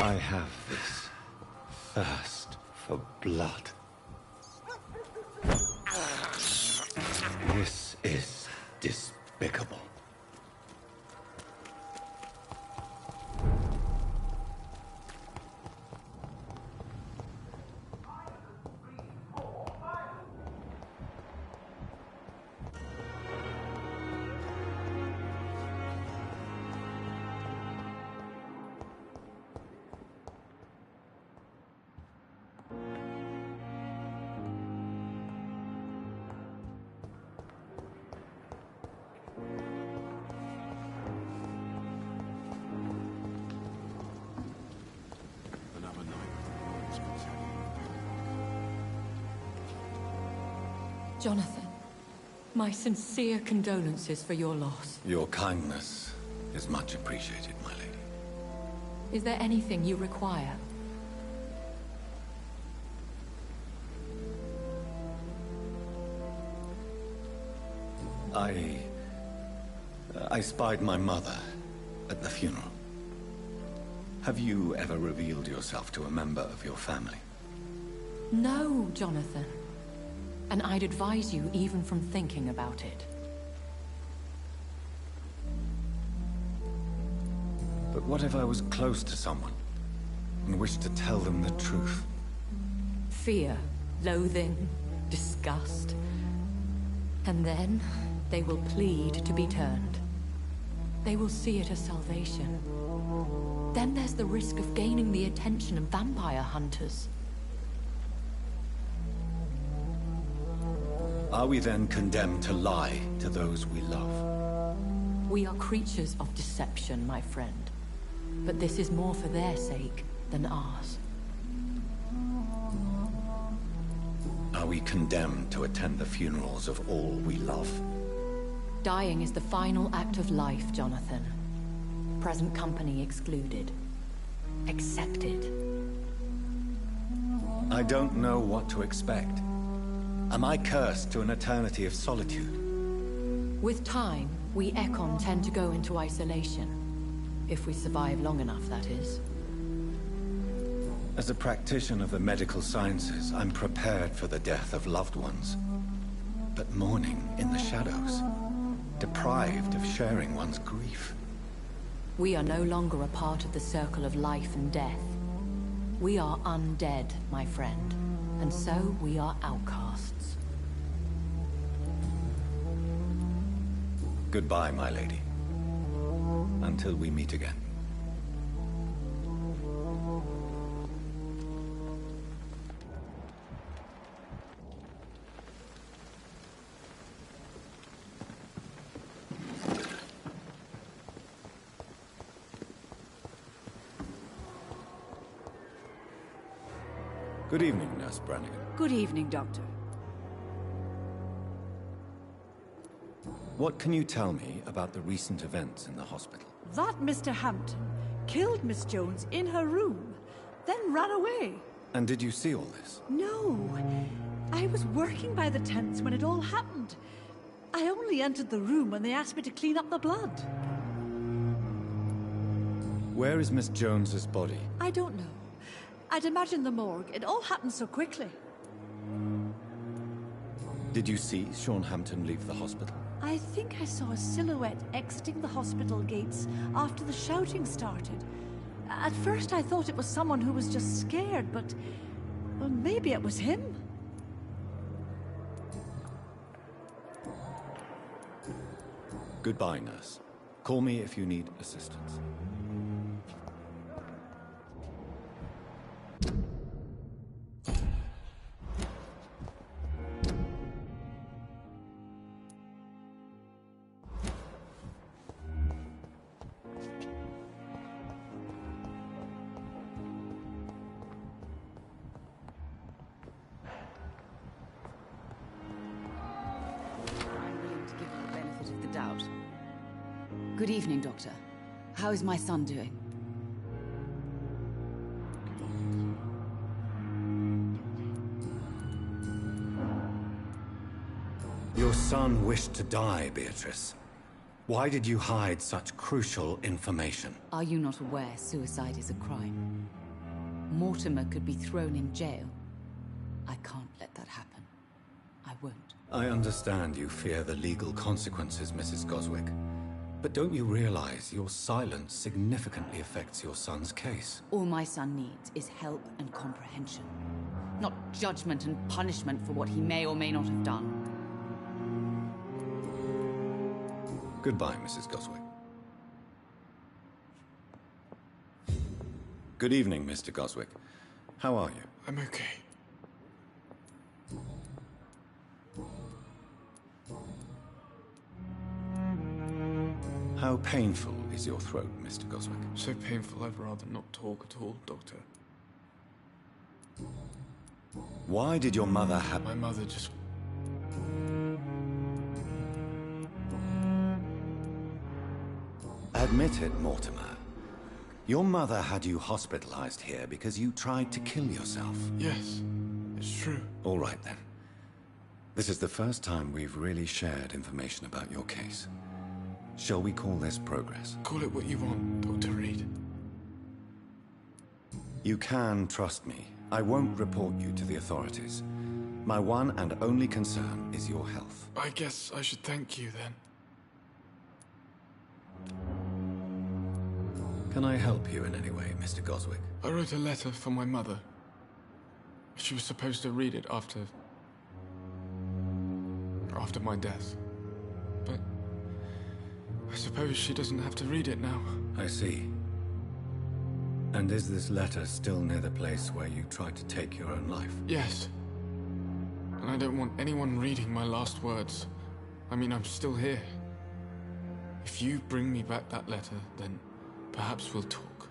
I have this thirst for blood. This is despicable. Jonathan, my sincere condolences for your loss. Your kindness is much appreciated, my lady. Is there anything you require? I spied my mother at the funeral. Have you ever revealed yourself to a member of your family? No, Jonathan. And I'd advise you even from thinking about it. But what if I was close to someone and wished to tell them the truth? Fear, loathing, disgust. And then they will plead to be turned. They will see it as salvation. Then there's the risk of gaining the attention of vampire hunters. Are we then condemned to lie to those we love? We are creatures of deception, my friend. But this is more for their sake than ours. Are we condemned to attend the funerals of all we love? Dying is the final act of life, Jonathan. Present company excluded. Accepted. I don't know what to expect. Am I cursed to an eternity of solitude? With time, we Ekon tend to go into isolation. If we survive long enough, that is. As a practitioner of the medical sciences, I'm prepared for the death of loved ones. But mourning in the shadows, deprived of sharing one's grief. We are no longer a part of the circle of life and death. We are undead, my friend. And so we are outcasts. Goodbye, my lady. Until we meet again. Good evening, Nurse Brannigan. Good evening, Doctor. What can you tell me about the recent events in the hospital? That Mr. Hampton killed Miss Jones in her room, then ran away. And did you see all this? No. I was working by the tents when it all happened. I only entered the room when they asked me to clean up the blood. Where is Miss Jones's body? I don't know. I'd imagine the morgue. It all happened so quickly. Did you see Sean Hampton leave the hospital? I think I saw a silhouette exiting the hospital gates after the shouting started. At first I thought it was someone who was just scared, but... well, maybe it was him. Goodbye, nurse. Call me if you need assistance. Good evening, Doctor. How is my son doing? Your son wished to die, Beatrice. Why did you hide such crucial information? Are you not aware suicide is a crime? Mortimer could be thrown in jail. I can't let that happen. I won't. I understand you fear the legal consequences, Mrs. Goswick. But don't you realize your silence significantly affects your son's case? All my son needs is help and comprehension. Not judgment and punishment for what he may or may not have done. Goodbye, Mrs. Goswick. Good evening, Mr. Goswick. How are you? I'm okay. How painful is your throat, Mr. Goswick? So painful I'd rather not talk at all, Doctor. Why did your mother have... My mother just... Admit it, Mortimer. Your mother had you hospitalized here because you tried to kill yourself. Yes, it's true. All right, then. This is the first time we've really shared information about your case. Shall we call this progress? Call it what you want, Dr. Reed. You can trust me. I won't report you to the authorities. My one and only concern is your health. I guess I should thank you, then. Can I help you in any way, Mr. Goswick? I wrote a letter for my mother. She was supposed to read it after my death. But I suppose she doesn't have to read it now. I see. And is this letter still near the place where you tried to take your own life? Yes. And I don't want anyone reading my last words. I mean, I'm still here. If you bring me back that letter, then perhaps we'll talk.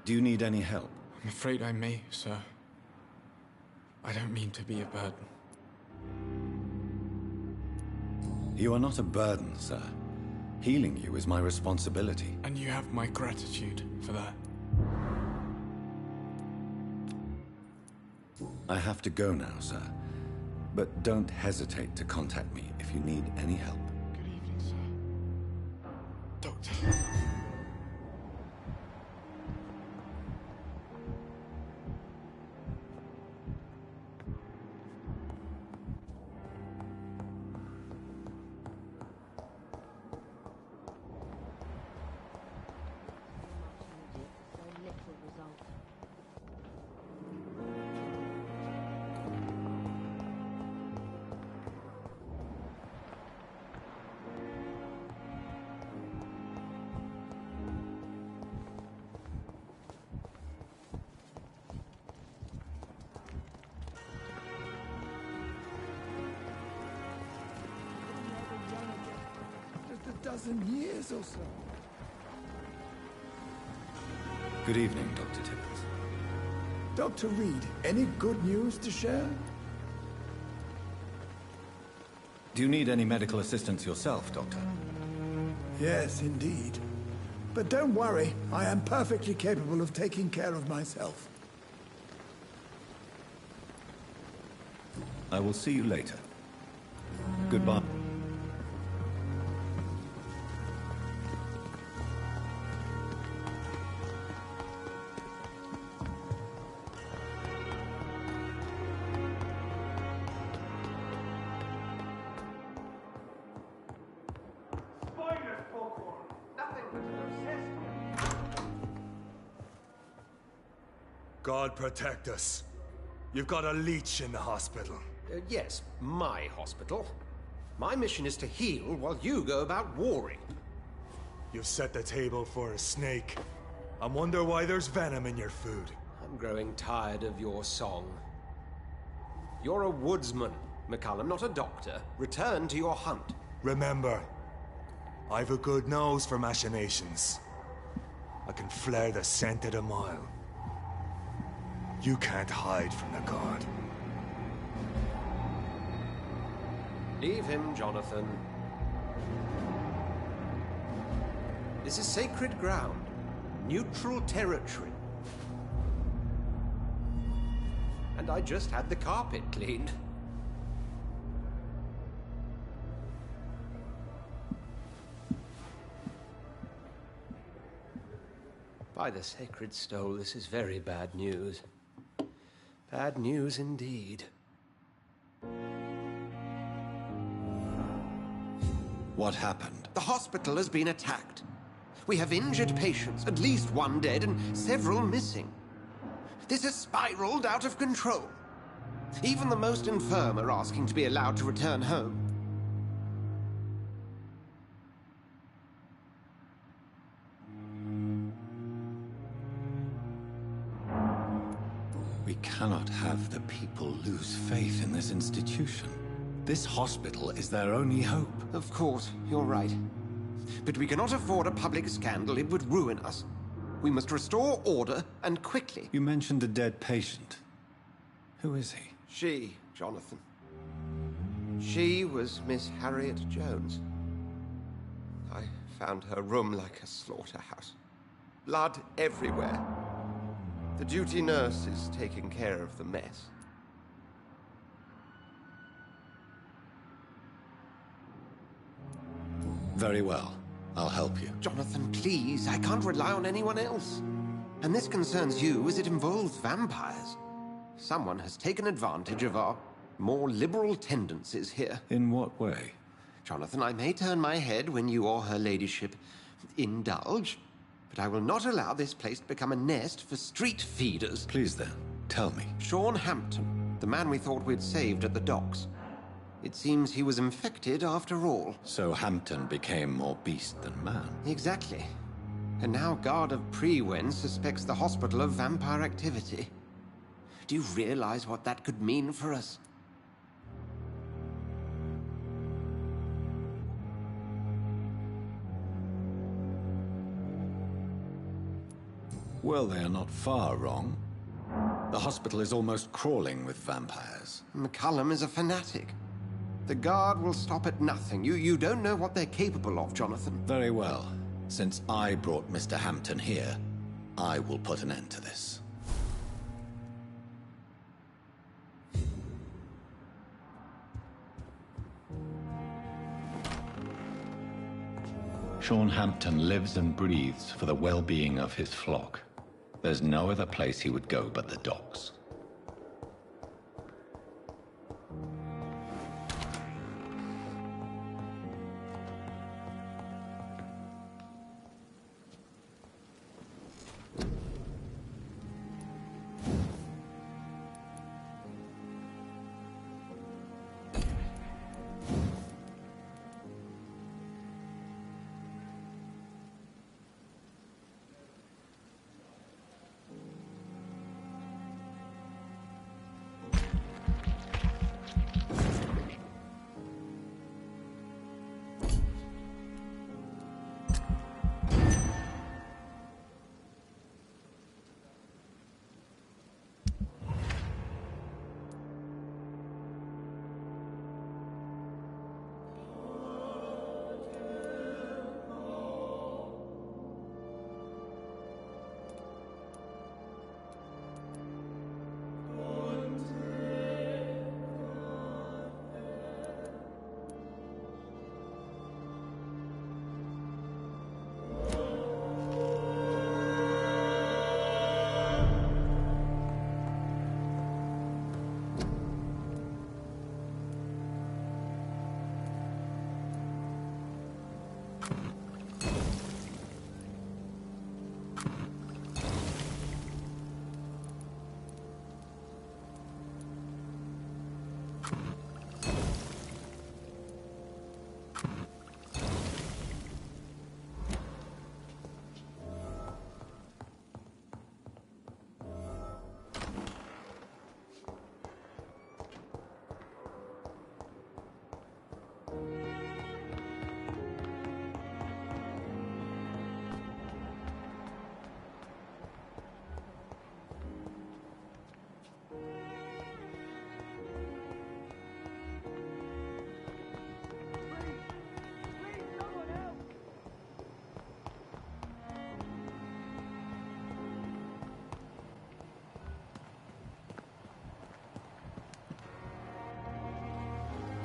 Do you need any help? I'm afraid I may, sir. I don't mean to be a burden. You are not a burden, sir. Healing you is my responsibility. And you have my gratitude for that. I have to go now, sir. But don't hesitate to contact me if you need any help. Good evening, sir. Doctor. Dozen years or so. Good evening, Dr. Tibbets. Dr. Reed, any good news to share? Do you need any medical assistance yourself, Doctor? Yes, indeed. But don't worry, I am perfectly capable of taking care of myself. I will see you later. Goodbye. God protect us. You've got a leech in the hospital. Yes, my hospital. My mission is to heal while you go about warring. You've set the table for a snake. I wonder why there's venom in your food. I'm growing tired of your song. You're a woodsman, McCallum, not a doctor. Return to your hunt. Remember, I've a good nose for machinations. I can flare the scent at a mile. You can't hide from the god. Leave him, Jonathan. This is sacred ground. Neutral territory. And I just had the carpet cleaned. By the sacred stole, this is very bad news. Bad news indeed. What happened? The hospital has been attacked. We have injured patients, at least one dead and several missing. This has spiraled out of control. Even the most infirm are asking to be allowed to return home. We cannot have the people lose faith in this institution. This hospital is their only hope. Of course, you're right. But we cannot afford a public scandal. It would ruin us. We must restore order, and quickly. You mentioned a dead patient. Who is he? She, Jonathan. She was Miss Harriet Jones. I found her room like a slaughterhouse. Blood everywhere. The duty nurse is taking care of the mess. Very well. I'll help you. Jonathan, please. I can't rely on anyone else. And this concerns you as it involves vampires. Someone has taken advantage of our more liberal tendencies here. In what way? Jonathan, I may turn my head when you or her ladyship indulge, but I will not allow this place to become a nest for street feeders. Please then, tell me. Sean Hampton, the man we thought we'd saved at the docks. It seems he was infected after all. So Hampton became more beast than man. Exactly. And now Guard of Prewen suspects the hospital of vampire activity. Do you realize what that could mean for us? Well, they are not far wrong. The hospital is almost crawling with vampires. McCullum is a fanatic. The Guard will stop at nothing. You don't know what they're capable of, Jonathan. Very well. Since I brought Mr. Hampton here, I will put an end to this. Sean Hampton lives and breathes for the well-being of his flock. There's no other place he would go but the docks.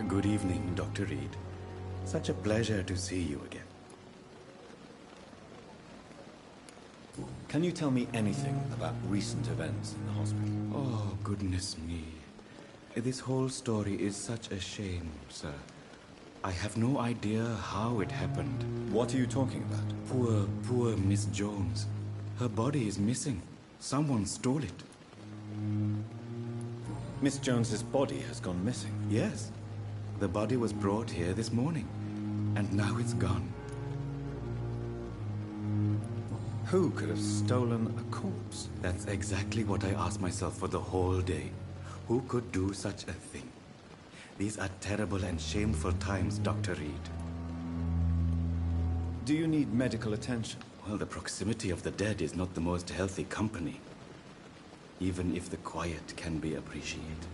Good evening, Dr. Reed. Such a pleasure to see you again. Can you tell me anything about recent events in the hospital? Oh, goodness me. This whole story is such a shame, sir. I have no idea how it happened. What are you talking about? Poor Miss Jones. Her body is missing. Someone stole it. Miss Jones's body has gone missing? Yes. The body was brought here this morning, and now it's gone. Who could have stolen a corpse? That's exactly what I asked myself for the whole day. Who could do such a thing? These are terrible and shameful times, Dr. Reed. Do you need medical attention? Well, the proximity of the dead is not the most healthy company, even if the quiet can be appreciated.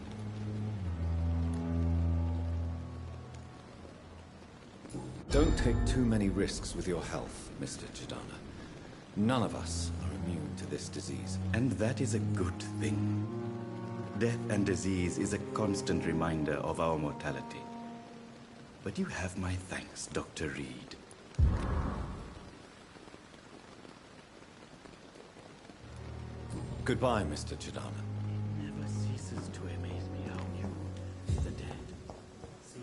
Don't take too many risks with your health, Mr. Chidana. None of us are immune to this disease. And that is a good thing. Death and disease is a constant reminder of our mortality. But you have my thanks, Dr. Reed. Goodbye, Mr. Chidana. Never ceases to amaze me how you, the dead, see.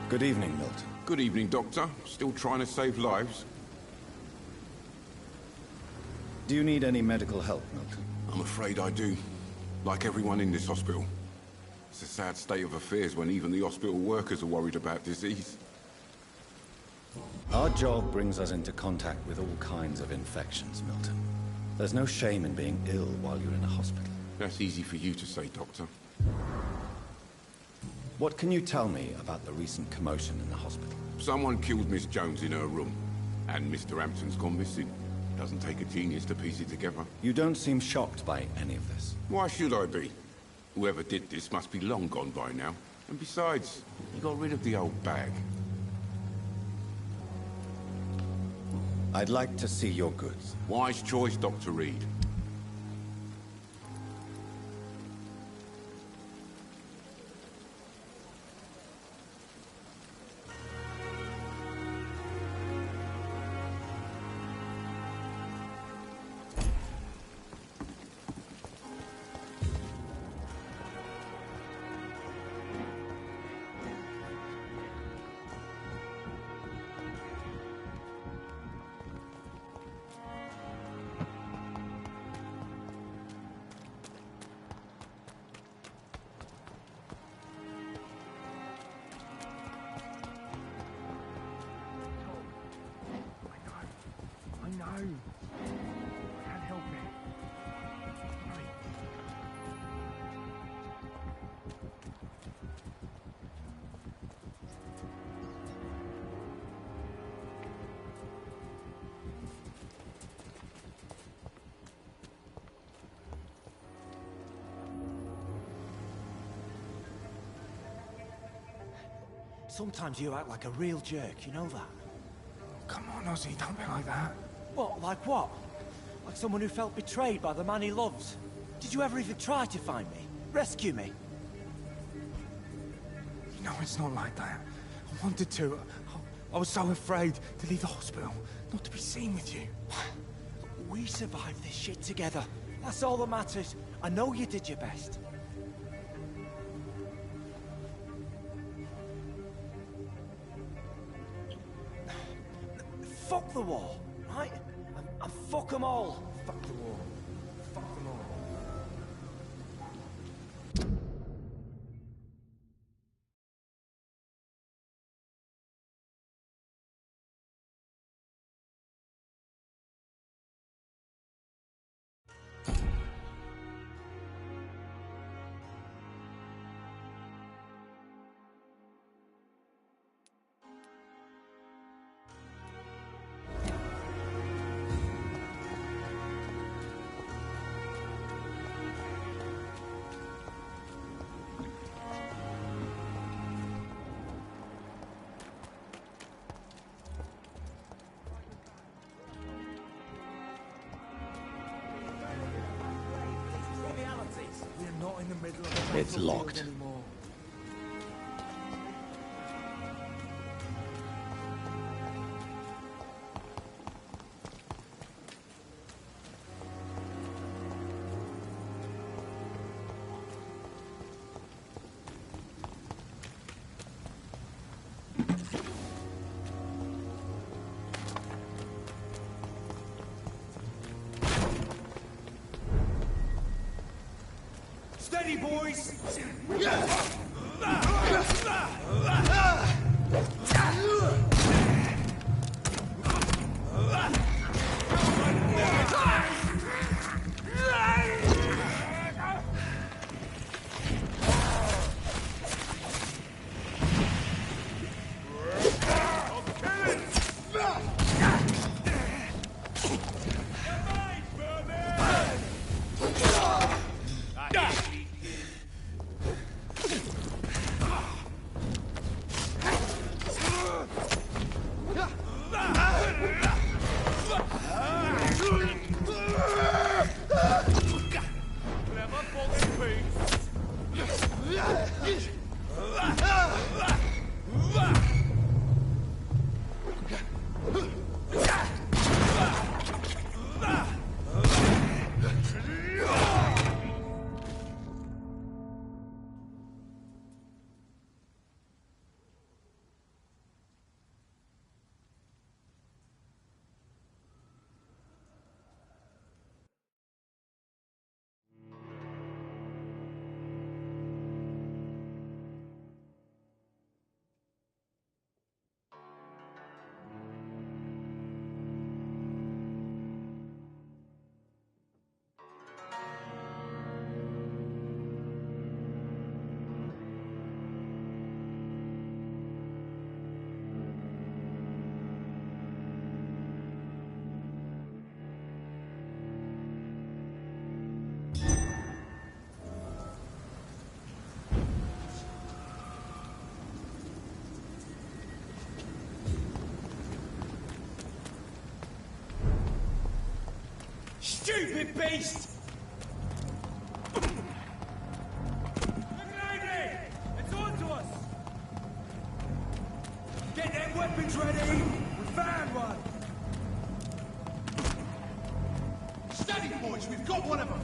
Good evening, Milton. Good evening, Doctor. Still trying to save lives? Do you need any medical help, Milton? I'm afraid I do. Like everyone in this hospital. It's a sad state of affairs when even the hospital workers are worried about disease. Our job brings us into contact with all kinds of infections, Milton. There's no shame in being ill while you're in a hospital. That's easy for you to say, Doctor. What can you tell me about the recent commotion in the hospital? Someone killed Miss Jones in her room, and Mr. Hampton's gone missing. Doesn't take a genius to piece it together. You don't seem shocked by any of this. Why should I be? Whoever did this must be long gone by now. And besides, he got rid of the old bag. I'd like to see your goods. Wise choice, Dr. Reed. Can't help it. Sorry. Sometimes you act like a real jerk, you know that? Come on, Ozzy, don't be like that. What? Like what? Like someone who felt betrayed by the man he loves? Did you ever even try to find me? Rescue me? No, it's not like that. I wanted to. I was so afraid to leave the hospital, not to be seen with you. We survived this shit together. That's all that matters. I know you did your best. Fuck the war, right? And fuck them all. Fuck the war. Fuck them all. It's locked. Steady, boys! Stupid beast! It's on to us! Get them weapons ready! We found one! Steady, boys, we've got one of them!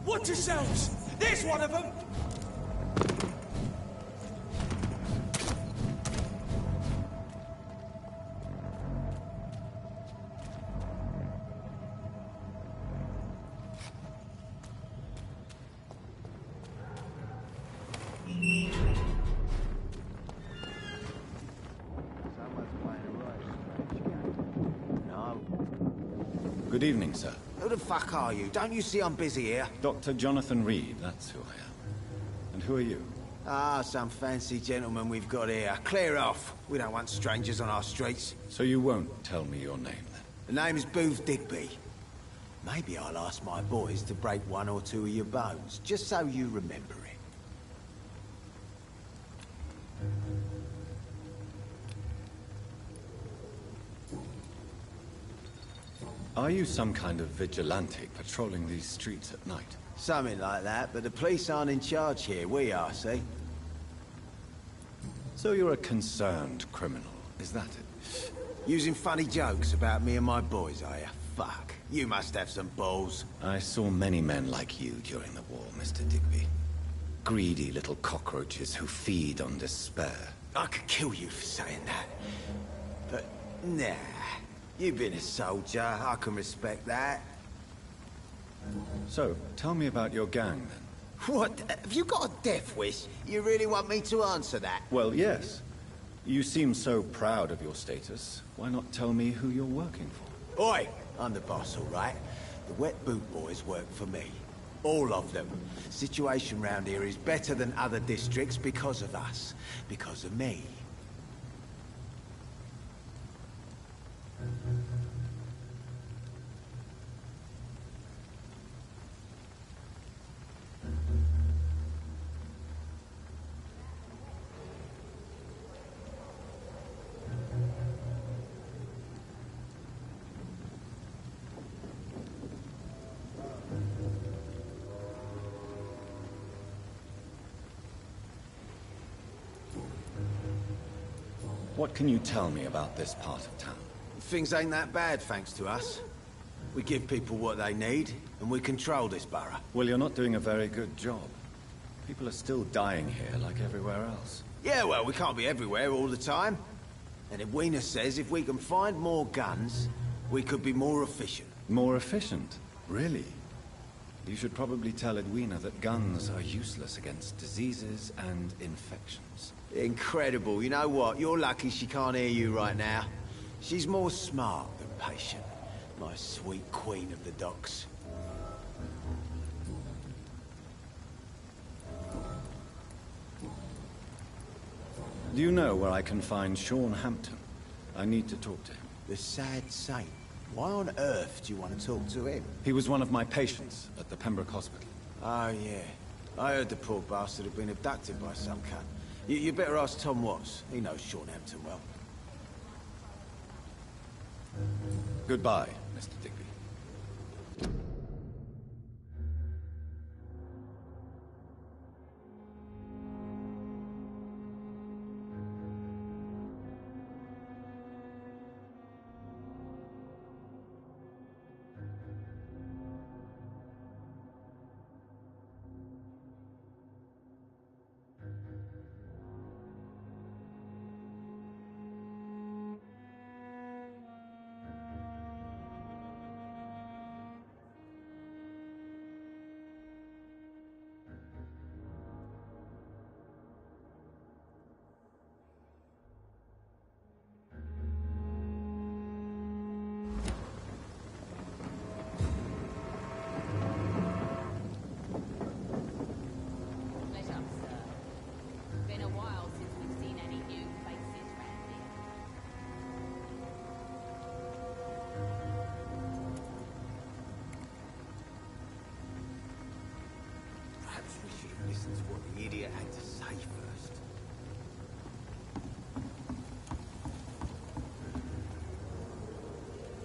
Watch yourselves! There's one of them! Good evening, sir. Who the fuck are you? Don't you see I'm busy here? Dr. Jonathan Reed, that's who I am. And who are you? Ah, some fancy gentleman we've got here. Clear off. We don't want strangers on our streets. So you won't tell me your name, then? The name's Booth Digby. Maybe I'll ask my boys to break one or two of your bones, just so you remember it. Are you some kind of vigilante patrolling these streets at night? Something like that, but the police aren't in charge here. We are, see? So you're a concerned criminal, is that it? Using funny jokes about me and my boys, are you? Fuck. You must have some balls. I saw many men like you during the war, Mr. Digby. Greedy little cockroaches who feed on despair. I could kill you for saying that. But, nah. You've been a soldier. I can respect that. So, tell me about your gang, then. What? Have you got a death wish? You really want me to answer that? Well, yes. You seem so proud of your status. Why not tell me who you're working for? Oi! I'm the boss, all right? The Wet Boot Boys work for me. All of them. Situation round here is better than other districts because of us. Because of me. What can you tell me about this part of town? Things ain't that bad, thanks to us. We give people what they need, and we control this borough. Well, you're not doing a very good job. People are still dying here like everywhere else. Yeah, well, we can't be everywhere all the time. And Edwina says if we can find more guns, we could be more efficient. More efficient? Really? You should probably tell Edwina that guns are useless against diseases and infections. Incredible. You know what? You're lucky she can't hear you right now. She's more smart than patient. My sweet queen of the docks. Do you know where I can find Sean Hampton? I need to talk to him. The sad saint. Why on earth do you want to talk to him? He was one of my patients at the Pembroke Hospital. Oh, yeah. I heard the poor bastard had been abducted by some cunt. You better ask Tom Watts. He knows Sean Hampton well. Goodbye, Mr. Digby. Listen to what the idiot had to say first.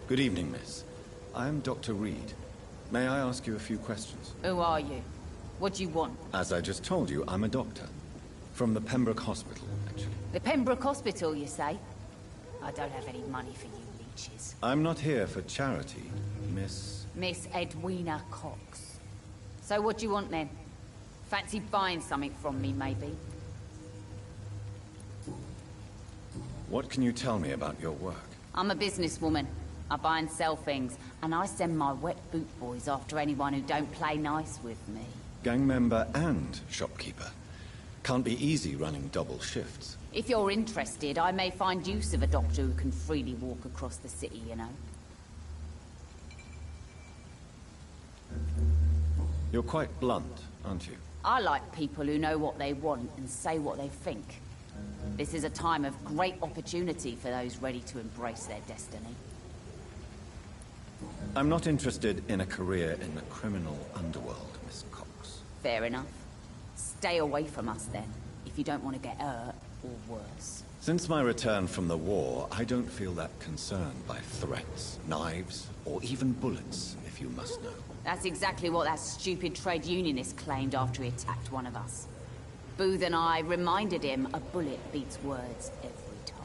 Good evening, miss. I am Dr. Reed. May I ask you a few questions? Who are you? What do you want? As I just told you, I'm a doctor. From the Pembroke Hospital, actually. The Pembroke Hospital, you say? I don't have any money for you leeches. I'm not here for charity, Miss... Miss Edwina Cox. So what do you want then? Fancy buying something from me, maybe? What can you tell me about your work? I'm a businesswoman. I buy and sell things, and I send my wet boot boys after anyone who don't play nice with me. Gang member and shopkeeper. Can't be easy running double shifts. If you're interested, I may find use of a doctor who can freely walk across the city, you know. You're quite blunt, aren't you? I like people who know what they want and say what they think. This is a time of great opportunity for those ready to embrace their destiny. I'm not interested in a career in the criminal underworld, Miss Cox. Fair enough. Stay away from us then, if you don't want to get hurt or worse. Since my return from the war, I don't feel that concerned by threats, knives, or even bullets, if you must know. That's exactly what that stupid trade unionist claimed after he attacked one of us. Booth and I reminded him a bullet beats words every time.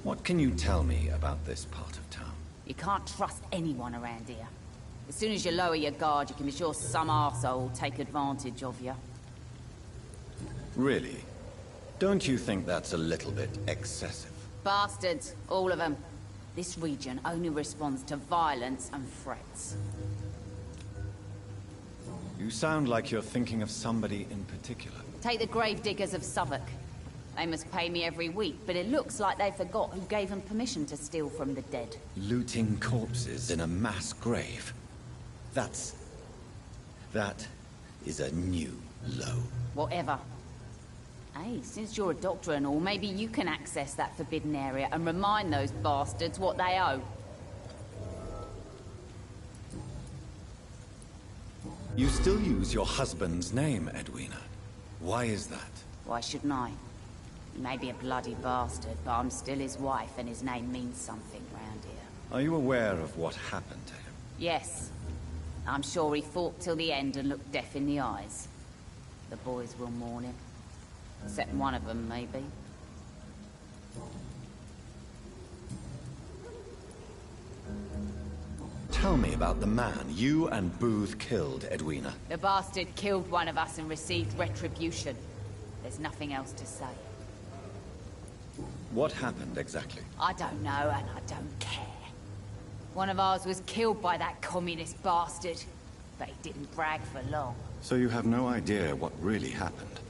What can you tell me about this part of town? You can't trust anyone around here. As soon as you lower your guard, you can be sure some arsehole will take advantage of you. Really? Don't you think that's a little bit excessive? Bastards, all of them. This region only responds to violence and threats. You sound like you're thinking of somebody in particular. Take the gravediggers of Southwark. They must pay me every week, but it looks like they forgot who gave them permission to steal from the dead. Looting corpses in a mass grave. That is a new low. Whatever. Hey, since you're a doctor and all, maybe you can access that forbidden area and remind those bastards what they owe. You still use your husband's name, Edwina. Why is that? Why shouldn't I? He may be a bloody bastard, but I'm still his wife and his name means something round here. Are you aware of what happened to him? Yes. I'm sure he fought till the end and looked death in the eyes. The boys will mourn him. Except one of them, maybe. Tell me about the man you and Booth killed, Edwina. The bastard killed one of us and received retribution. There's nothing else to say. What happened exactly? I don't know, and I don't care. One of ours was killed by that communist bastard, but he didn't brag for long. So you have no idea what really happened,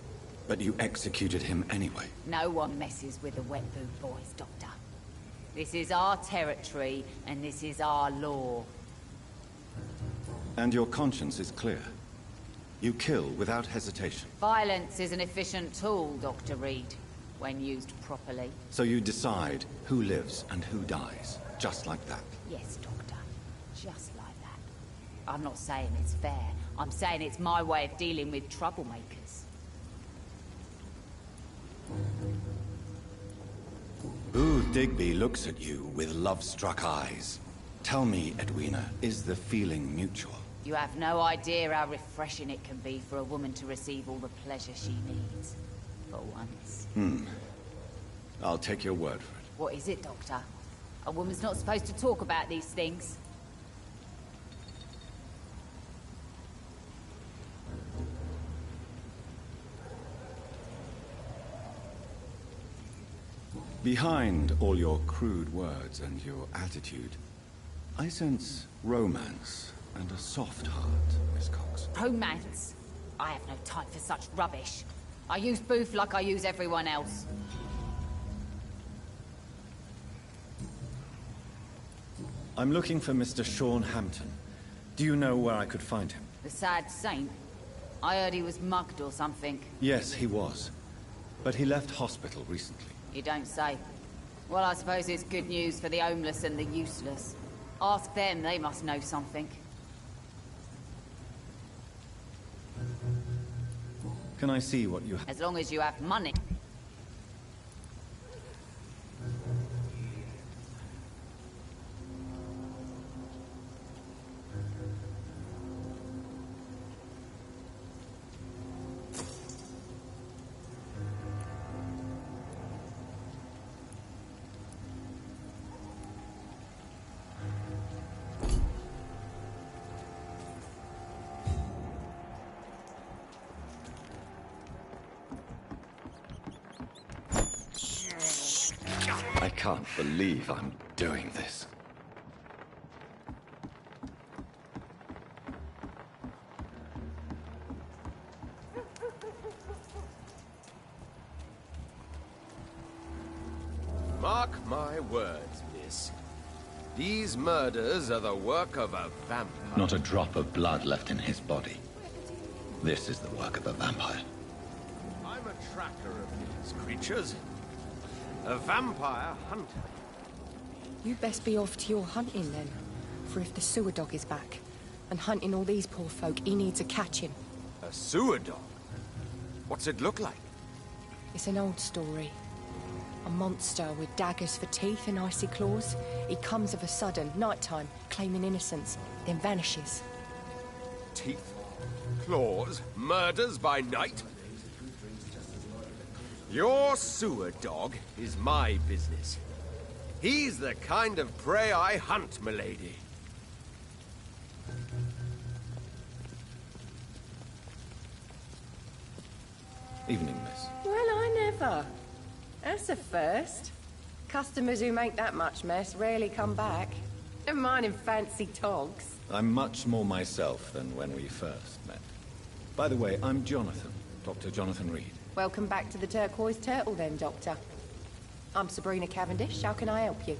but you executed him anyway. No one messes with the Wet Boot boys, Doctor. This is our territory, and this is our law. And your conscience is clear. You kill without hesitation. Violence is an efficient tool, Dr. Reed, when used properly. So you decide who lives and who dies, just like that. Yes, Doctor. Just like that. I'm not saying it's fair. I'm saying it's my way of dealing with troublemakers. Booth Digby looks at you with love-struck eyes. Tell me, Edwina, is the feeling mutual? You have no idea how refreshing it can be for a woman to receive all the pleasure she needs. For once. I'll take your word for it. What is it, Doctor? A woman's not supposed to talk about these things. Behind all your crude words and your attitude, I sense romance and a soft heart, Miss Cox. Romance? I have no time for such rubbish. I use Booth like I use everyone else. I'm looking for Mr. Sean Hampton. Do you know where I could find him? The sad saint? I heard he was mugged or something. Yes, he was. But he left hospital recently. You don't say. Well, I suppose it's good news for the homeless and the useless. Ask them, they must know something. Can I see what you have? As long as you have money. I can't believe I'm doing this. Mark my words, miss. These murders are the work of a vampire. Not a drop of blood left in his body. This is the work of a vampire. I'm a tracker of these creatures. A vampire hunter. You'd best be off to your hunting then. For if the sewer dog is back, and hunting all these poor folk, he needs a catching. A sewer dog? What's it look like? It's an old story. A monster with daggers for teeth and icy claws. He comes of a sudden, nighttime, claiming innocence, then vanishes. Teeth, claws, murders by night? Your sewer dog is my business. He's the kind of prey I hunt, milady. Evening, miss. Well, I never. That's a first. Customers who make that much mess rarely come back. Never mind in fancy togs. I'm much more myself than when we first met. By the way, I'm Jonathan, Dr. Jonathan Reed. Welcome back to the Turquoise Turtle then, Doctor. I'm Sabrina Cavendish. How can I help you?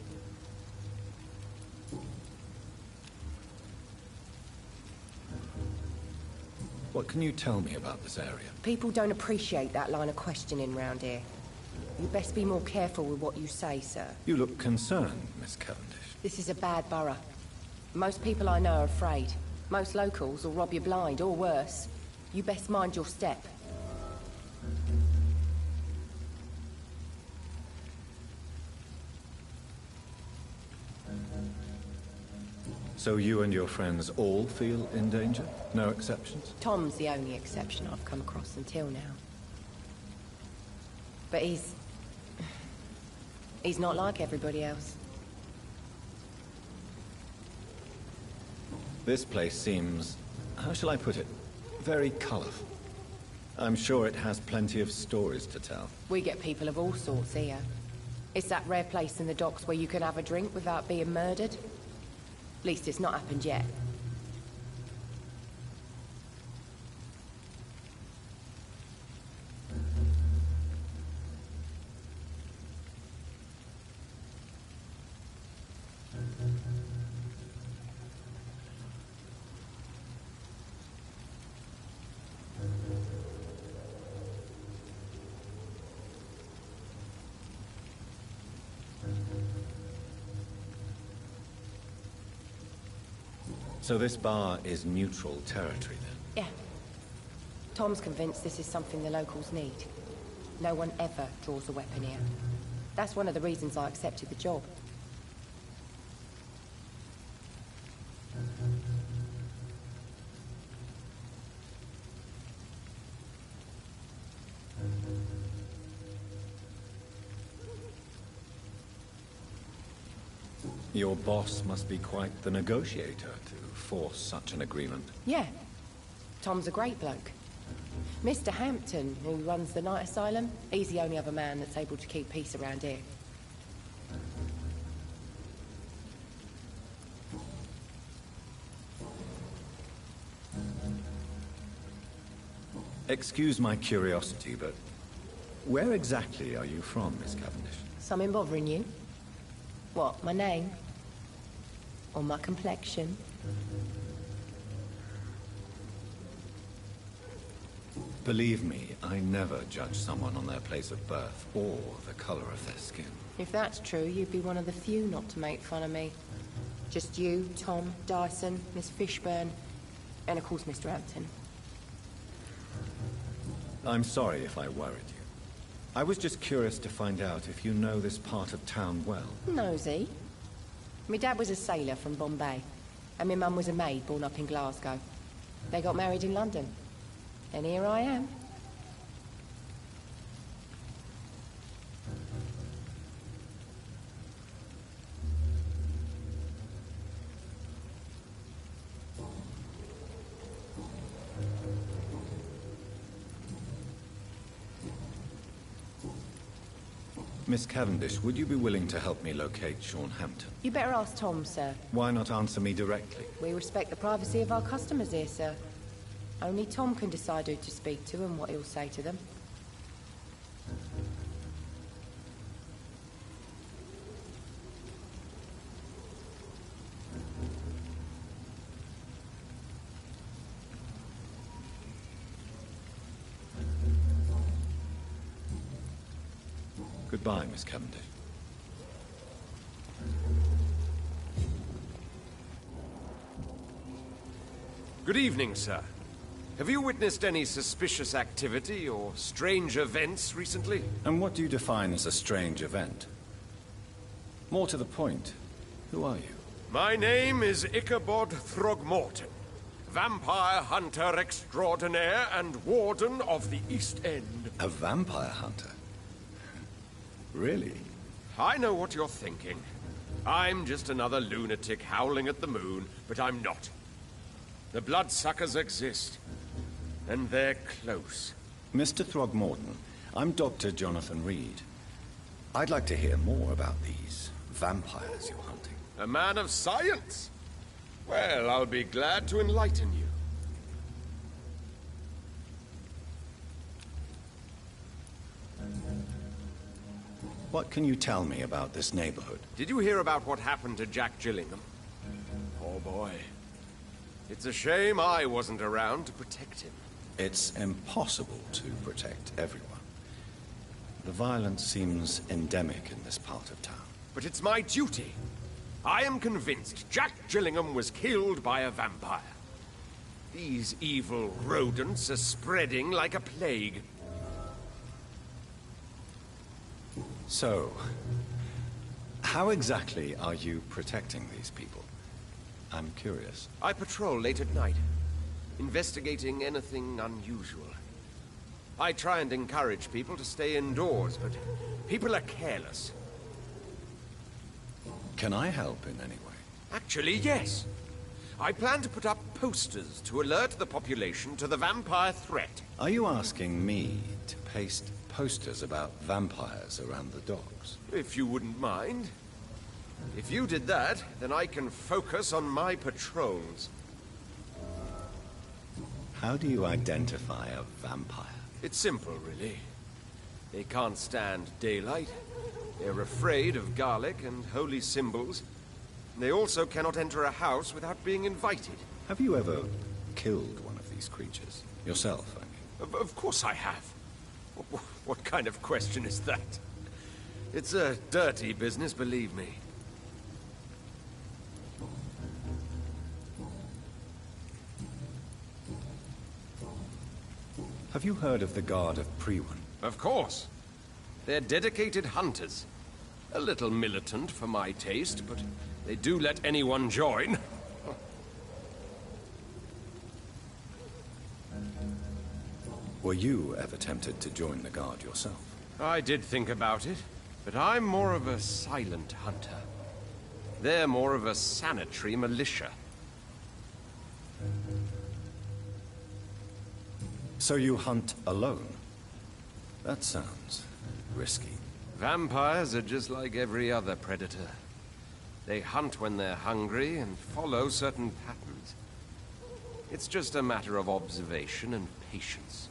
What can you tell me about this area? People don't appreciate that line of questioning round here. You best be more careful with what you say, sir. You look concerned, Miss Cavendish. This is a bad borough. Most people I know are afraid. Most locals will rob you blind, or worse. You best mind your step. So you and your friends all feel in danger? No exceptions? Tom's the only exception I've come across until now. But he's not like everybody else. This place seems, how shall I put it, very colorful. I'm sure it has plenty of stories to tell. We get people of all sorts here. It's that rare place in the docks where you can have a drink without being murdered. At least it's not happened yet. So this bar is neutral territory, then? Yeah. Tom's convinced this is something the locals need. No one ever draws a weapon here. That's one of the reasons I accepted the job. Your boss must be quite the negotiator to force such an agreement. Yeah. Tom's a great bloke. Mr. Hampton, who runs the night asylum, he's the only other man that's able to keep peace around here. Excuse my curiosity, but where exactly are you from, Miss Cavendish? Something bothering you? What, my name? Or my complexion? Believe me, I never judge someone on their place of birth or the color of their skin. If that's true, you'd be one of the few not to make fun of me. Just you, Tom, Dyson, Miss Fishburne, and of course Mr. Hampton. I'm sorry if I worried you. I was just curious to find out if you know this part of town well. Nosy. My dad was a sailor from Bombay, and my mum was a maid born up in Glasgow. They got married in London. And here I am. Miss Cavendish, would you be willing to help me locate Sean Hampton? You better ask Tom, sir. Why not answer me directly? We respect the privacy of our customers here, sir. Only Tom can decide who to speak to and what he'll say to them. Goodbye, Miss Cavendish. Good evening, sir. Have you witnessed any suspicious activity or strange events recently? And what do you define as a strange event? More to the point, who are you? My name is Ichabod Throgmorton, vampire hunter extraordinaire and warden of the East End. A vampire hunter? Really? I know what you're thinking. I'm just another lunatic howling at the moon, but I'm not. The bloodsuckers exist, and they're close. Mr. Throgmorton, I'm Dr. Jonathan Reed. I'd like to hear more about these vampires you're hunting. A man of science? Well, I'll be glad to enlighten you. What can you tell me about this neighborhood? Did you hear about what happened to Jack Gillingham? Oh boy. It's a shame I wasn't around to protect him. It's impossible to protect everyone. The violence seems endemic in this part of town. But it's my duty. I am convinced Jack Gillingham was killed by a vampire. These evil rodents are spreading like a plague. So, how exactly are you protecting these people? I'm curious. I patrol late at night, investigating anything unusual. I try and encourage people to stay indoors, but people are careless. Can I help in any way? Actually, yes. I plan to put up posters to alert the population to the vampire threat. Are you asking me to paste posters about vampires around the docks? If you wouldn't mind. If you did that, then I can focus on my patrols. How do you identify a vampire? It's simple, really. They can't stand daylight. They're afraid of garlic and holy symbols. They also cannot enter a house without being invited. Have you ever killed one of these creatures? Yourself, I mean. Of course I have. What kind of question is that? It's a dirty business, believe me. Have you heard of the Guard of Priwen? Of course. They're dedicated hunters. A little militant for my taste, but they do let anyone join. Were you ever tempted to join the Guard yourself? I did think about it, but I'm more of a silent hunter. They're more of a sanitary militia. So you hunt alone? That sounds risky. Vampires are just like every other predator. They hunt when they're hungry and follow certain patterns. It's just a matter of observation and patience.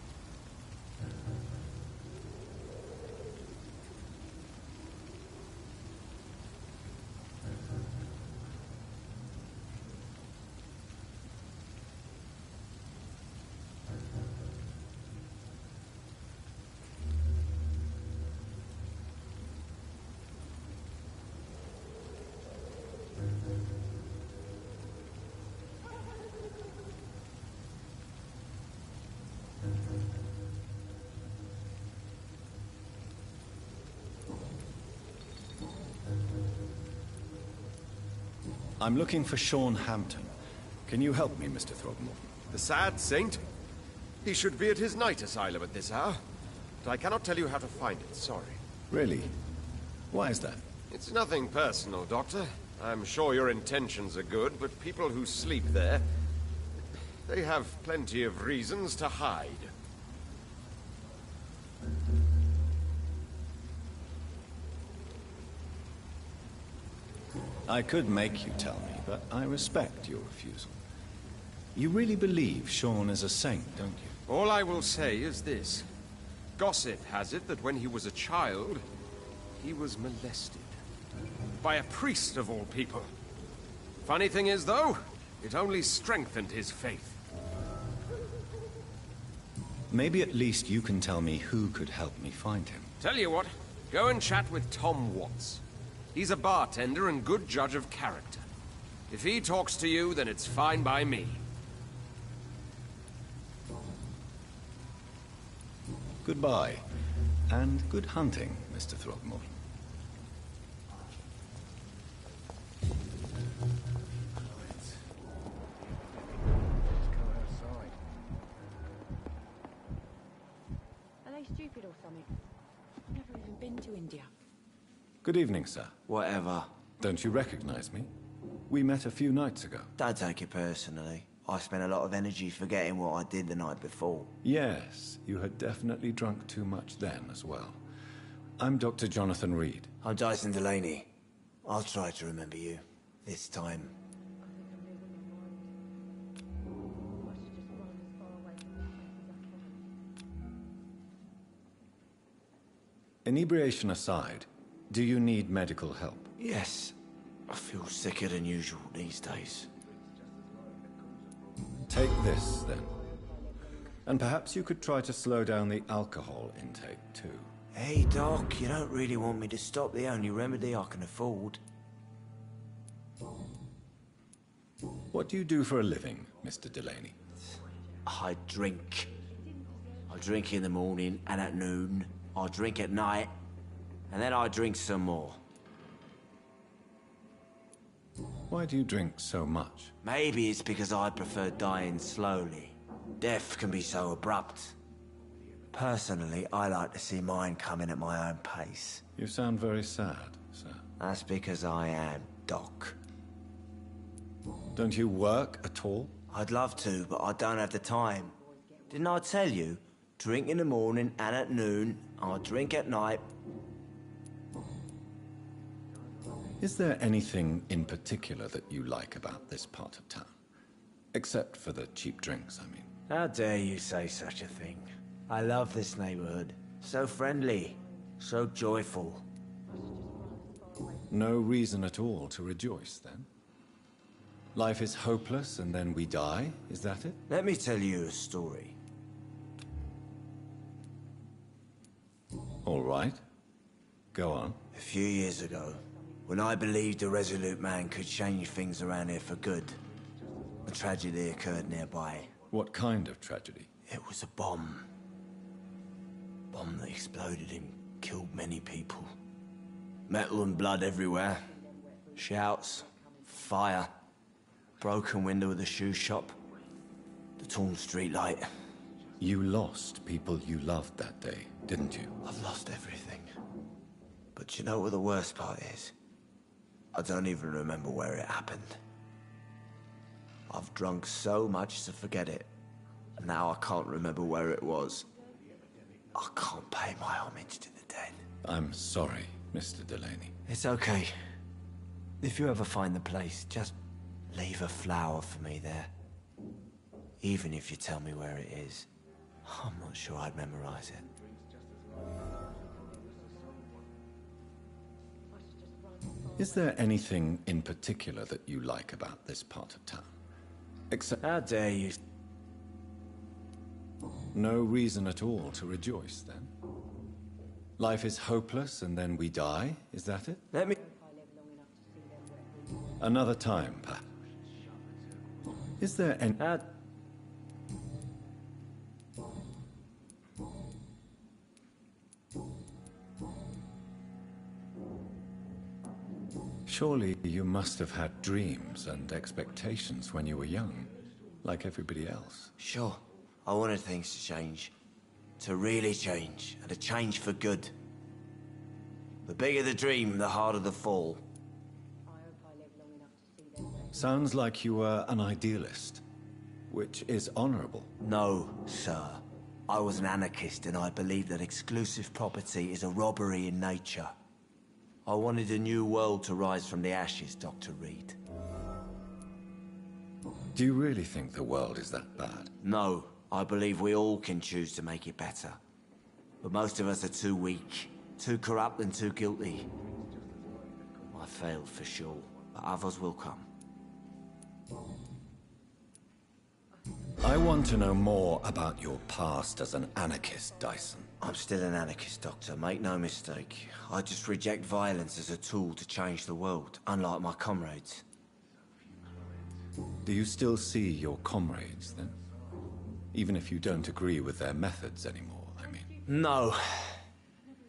I'm looking for Sean Hampton. Can you help me, Mr. Throgmorton? The sad saint? He should be at his night asylum at this hour. But I cannot tell you how to find it, sorry. Really? Why is that? It's nothing personal, Doctor. I'm sure your intentions are good, but people who sleep there, they have plenty of reasons to hide. I could make you tell me, but I respect your refusal. You really believe Sean is a saint, don't you? All I will say is this. Gossip has it that when he was a child, he was molested. By a priest of all people. Funny thing is, though, it only strengthened his faith. Maybe at least you can tell me who could help me find him. Tell you what, go and chat with Tom Watts. He's a bartender and good judge of character. If he talks to you, then it's fine by me. Goodbye. And good hunting, Mr. Throgmorton. Are they stupid or something? I've never even been to India. Good evening, sir. Whatever. Don't you recognize me? We met a few nights ago. Don't take it personally. I spent a lot of energy forgetting what I did the night before. Yes, you had definitely drunk too much then as well. I'm Dr. Jonathan Reed. I'm Dyson Delaney. I'll try to remember you. This time. Inebriation aside, do you need medical help? Yes. I feel sicker than usual these days. Take this, then. And perhaps you could try to slow down the alcohol intake, too. Hey, Doc, you don't really want me to stop the only remedy I can afford. What do you do for a living, Mr. Delaney? I drink. I drink in the morning and at noon. I drink at night. And then I drink some more. Why do you drink so much? Maybe it's because I prefer dying slowly. Death can be so abrupt. Personally, I like to see mine coming at my own pace. You sound very sad, sir. That's because I am Doc. Don't you work at all? I'd love to, but I don't have the time. Didn't I tell you? Drink in the morning and at noon. I drink at night. Is there anything in particular that you like about this part of town? Except for the cheap drinks, I mean. How dare you say such a thing? I love this neighborhood. So friendly, so joyful. No reason at all to rejoice, then? Life is hopeless and then we die, is that it? Let me tell you a story. All right. Go on. A few years ago, when I believed a resolute man could change things around here for good, a tragedy occurred nearby. What kind of tragedy? It was a bomb. Bomb that exploded and killed many people. Metal and blood everywhere. Shouts, fire, broken window of the shoe shop, the torn streetlight. You lost people you loved that day, didn't you? I've lost everything. But you know what the worst part is? I don't even remember where it happened. I've drunk so much to forget it. And now I can't remember where it was. I can't pay my homage to the dead. I'm sorry, Mr. Delaney. It's okay. If you ever find the place, just leave a flower for me there. Even if you tell me where it is. I'm not sure I'd memorize it. Is there anything in particular that you like about this part of town? Except... How dare you? No reason at all to rejoice, then? Life is hopeless and then we die, is that it? Let me... Another time, perhaps. Is there any... Surely you must have had dreams and expectations when you were young, like everybody else. Sure. I wanted things to change. To really change, and to change for good. The bigger the dream, the harder the fall. Sounds like you were an idealist, which is honorable. No, sir. I was an anarchist, and I believed that exclusive property is a robbery in nature. I wanted a new world to rise from the ashes, Dr. Reed. Do you really think the world is that bad? No. I believe we all can choose to make it better. But most of us are too weak, too corrupt and too guilty. I failed for sure, but others will come. I want to know more about your past as an anarchist, Dyson. I'm still an anarchist, Doctor. Make no mistake. I just reject violence as a tool to change the world, unlike my comrades. Do you still see your comrades, then? Even if you don't agree with their methods anymore, I mean. No.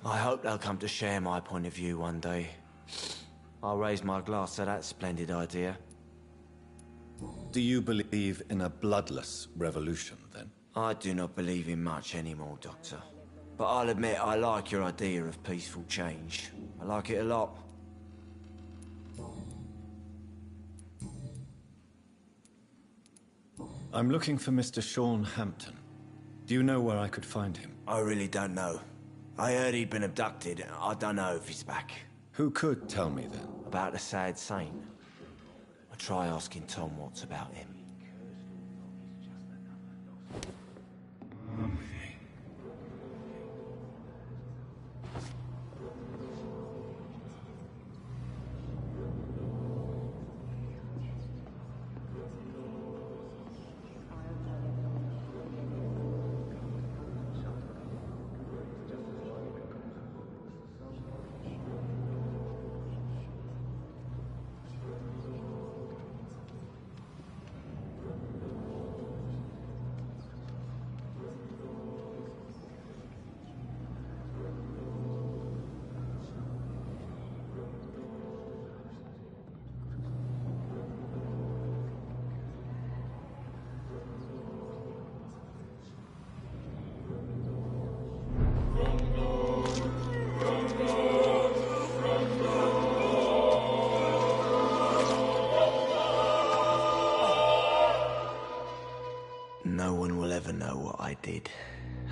I hope they'll come to share my point of view one day. I'll raise my glass to that splendid idea. Do you believe in a bloodless revolution, then? I do not believe in much anymore, Doctor. But I'll admit I like your idea of peaceful change. I like it a lot. I'm looking for Mr. Sean Hampton. Do you know where I could find him? I really don't know. I heard he'd been abducted. I don't know if he's back. Who could tell me then? About the sad saint. I'll try asking Tom Watts about him. No one will ever know what I did.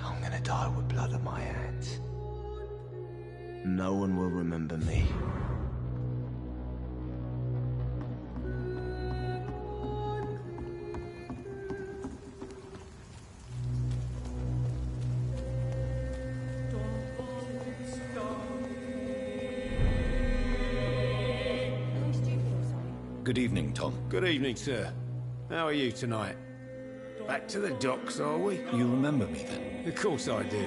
I'm gonna die with blood on my hands. No one will remember me. Good evening, Tom. Good evening, sir. How are you tonight? Back to the docks, are we? You remember me then? Of course I do.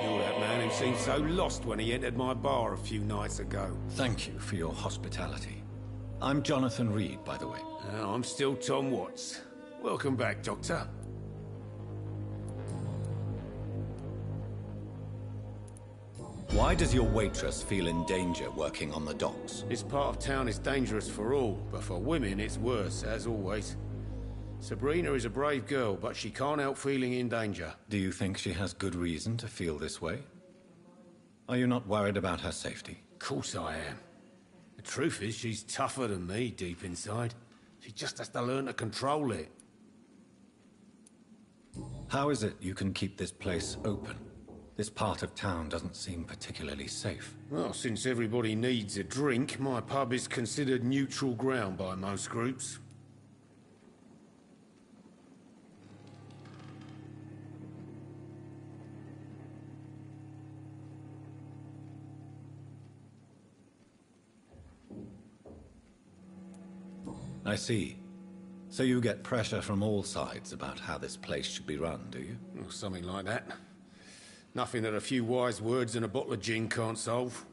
You're that man who seemed so lost when he entered my bar a few nights ago. Thank you for your hospitality. I'm Jonathan Reed, by the way. I'm still Tom Watts. Welcome back, Doctor. Why does your waitress feel in danger working on the docks? This part of town is dangerous for all, but for women it's worse, as always. Sabrina is a brave girl, but she can't help feeling in danger. Do you think she has good reason to feel this way? Are you not worried about her safety? Of course I am. The truth is, she's tougher than me deep inside. She just has to learn to control it. How is it you can keep this place open? This part of town doesn't seem particularly safe. Well, since everybody needs a drink, my pub is considered neutral ground by most groups. I see. So you get pressure from all sides about how this place should be run, do you? Or something like that. Nothing that a few wise words and a bottle of gin can't solve.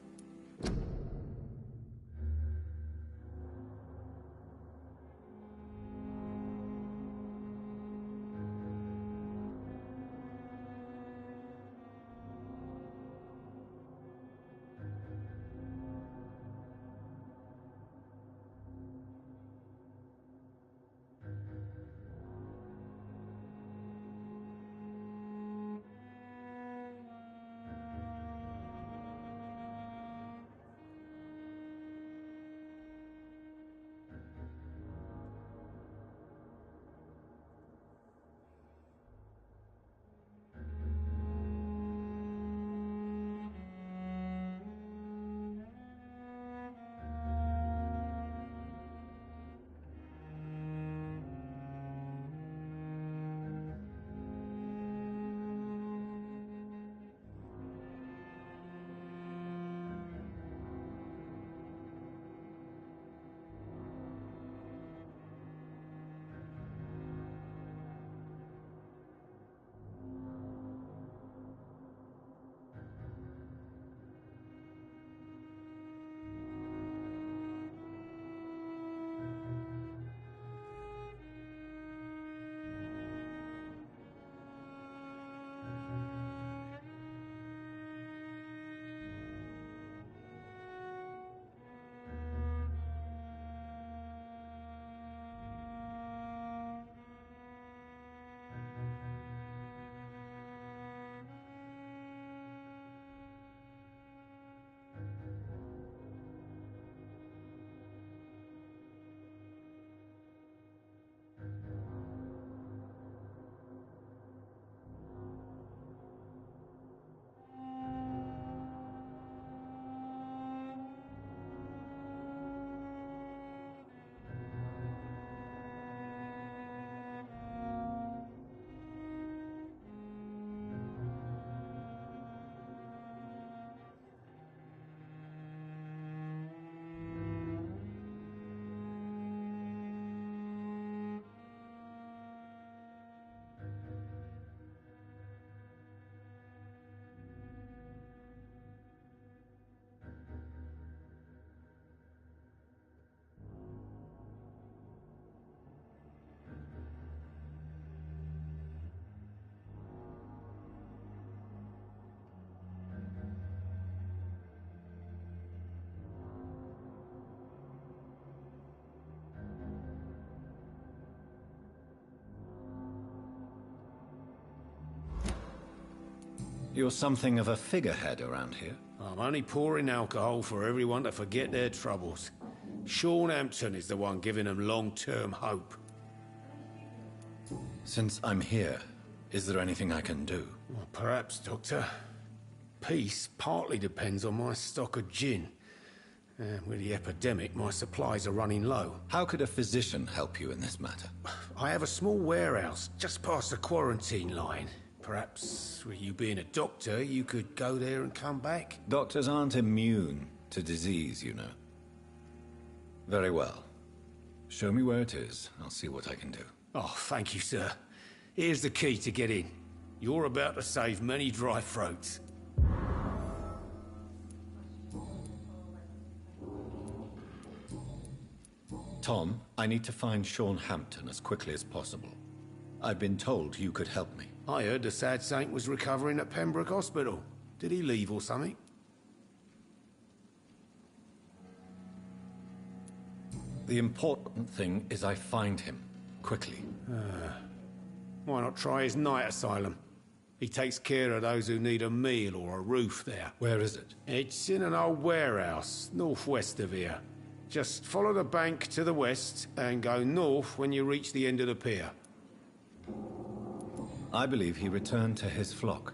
You're something of a figurehead around here. I'm only pouring alcohol for everyone to forget their troubles. Sean Hampton is the one giving them long-term hope. Since I'm here, is there anything I can do? Well, perhaps, Doctor. Peace partly depends on my stock of gin. With the epidemic, my supplies are running low. How could a physician help you in this matter? I have a small warehouse just past the quarantine line. Perhaps, with you being a doctor, you could go there and come back? Doctors aren't immune to disease, you know. Very well. Show me where it is. I'll see what I can do. Oh, thank you, sir. Here's the key to get in. You're about to save many dry throats. Tom, I need to find Sean Hampton as quickly as possible. I've been told you could help me. I heard the sad saint was recovering at Pembroke Hospital. Did he leave or something? The important thing is I find him, quickly. Why not try his night asylum? He takes care of those who need a meal or a roof there. Where is it? It's in an old warehouse, northwest of here. Just follow the bank to the west and go north when you reach the end of the pier. I believe he returned to his flock.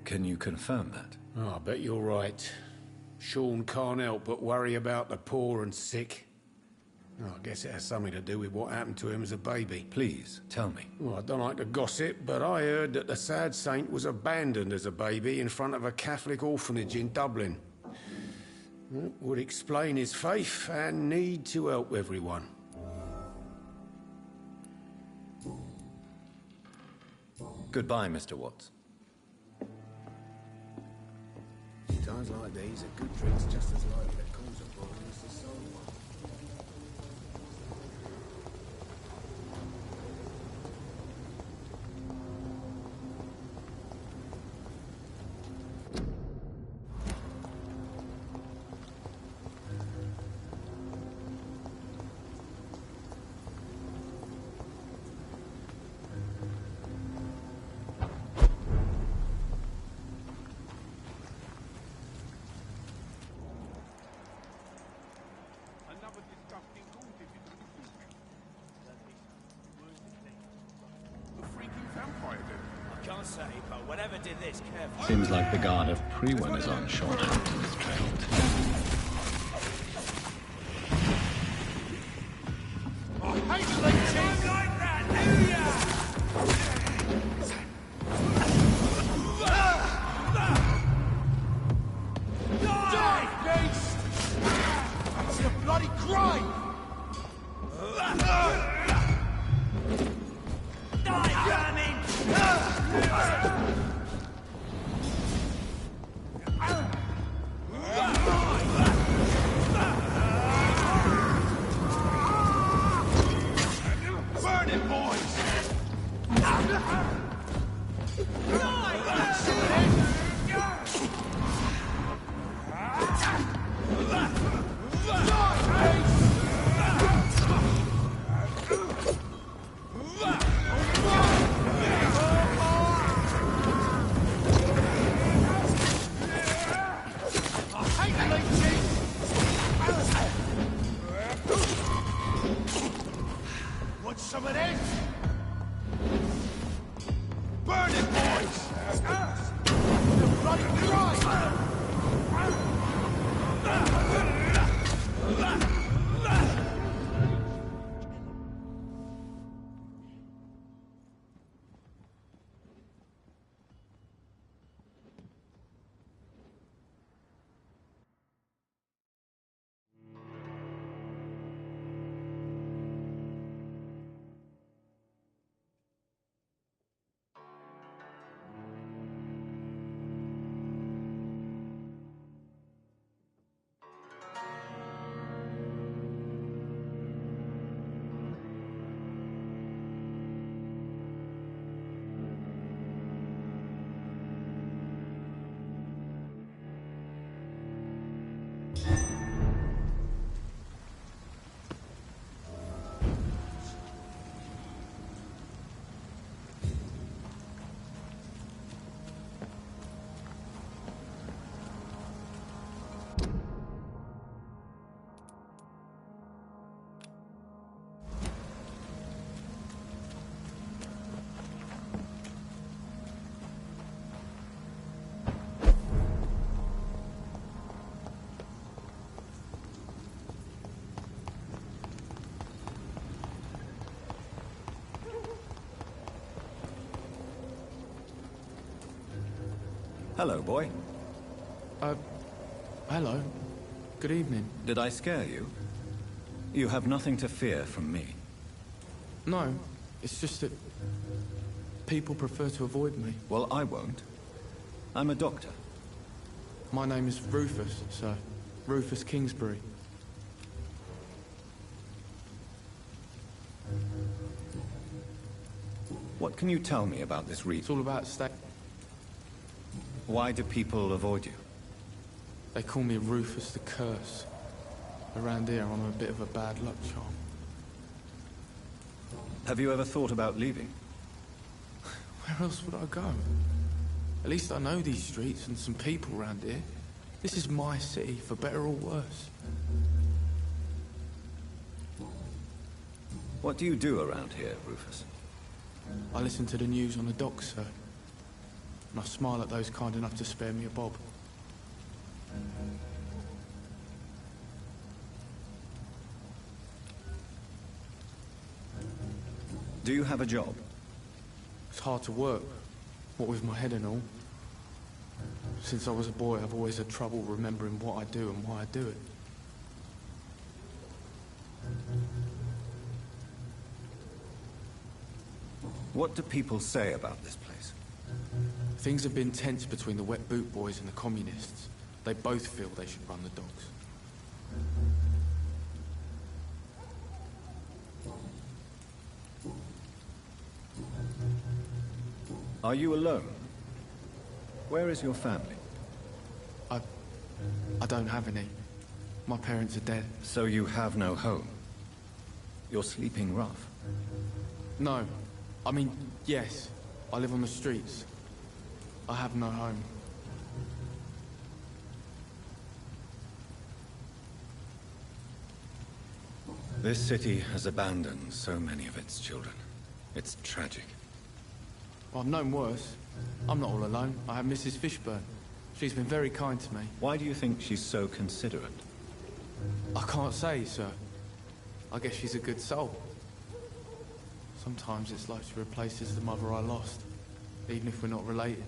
Can you confirm that? Oh, I bet you're right. Sean can't help but worry about the poor and sick. Oh, I guess it has something to do with what happened to him as a baby. Please, tell me. Well, I don't like to gossip, but I heard that the sad saint was abandoned as a baby in front of a Catholic orphanage in Dublin. It would explain his faith and need to help everyone. Goodbye, Mr. Watts. Times like these, a good drink's just as likely to cause a boil as the soul one. Seems like the guard of Prewen is on Sean Hampton's trail too. I hate leeches like that, do ya? Die, beast! It's a bloody crime! Die, vermin! Burn it, boys! Want some of this? Burn it, boys! The bloody crime! Hello, boy. Hello. Good evening. Did I scare you? You have nothing to fear from me. No, it's just that people prefer to avoid me. Well, I won't. I'm a doctor. My name is Rufus, sir. Rufus Kingsbury. What can you tell me about this region? It's all about state. Why do people avoid you? They call me Rufus the Curse. Around here, I'm a bit of a bad luck charm. Have you ever thought about leaving? Where else would I go? At least I know these streets and some people around here. This is my city, for better or worse. What do you do around here, Rufus? I listen to the news on the docks, sir. And I smile at those kind enough to spare me a bob. Do you have a job? It's hard to work, what with my head and all. Since I was a boy, I've always had trouble remembering what I do and why I do it. What do people say about this place? Things have been tense between the Wet Boot Boys and the Communists. They both feel they should run the docks. Are you alone? Where is your family? I don't have any. My parents are dead. So you have no home? You're sleeping rough? No. I mean, yes. I live on the streets. I have no home. This city has abandoned so many of its children. It's tragic. Well, I've known worse. I'm not all alone. I have Mrs. Fishburne. She's been very kind to me. Why do you think she's so considerate? I can't say, sir. I guess she's a good soul. Sometimes it's like she replaces the mother I lost, even if we're not related.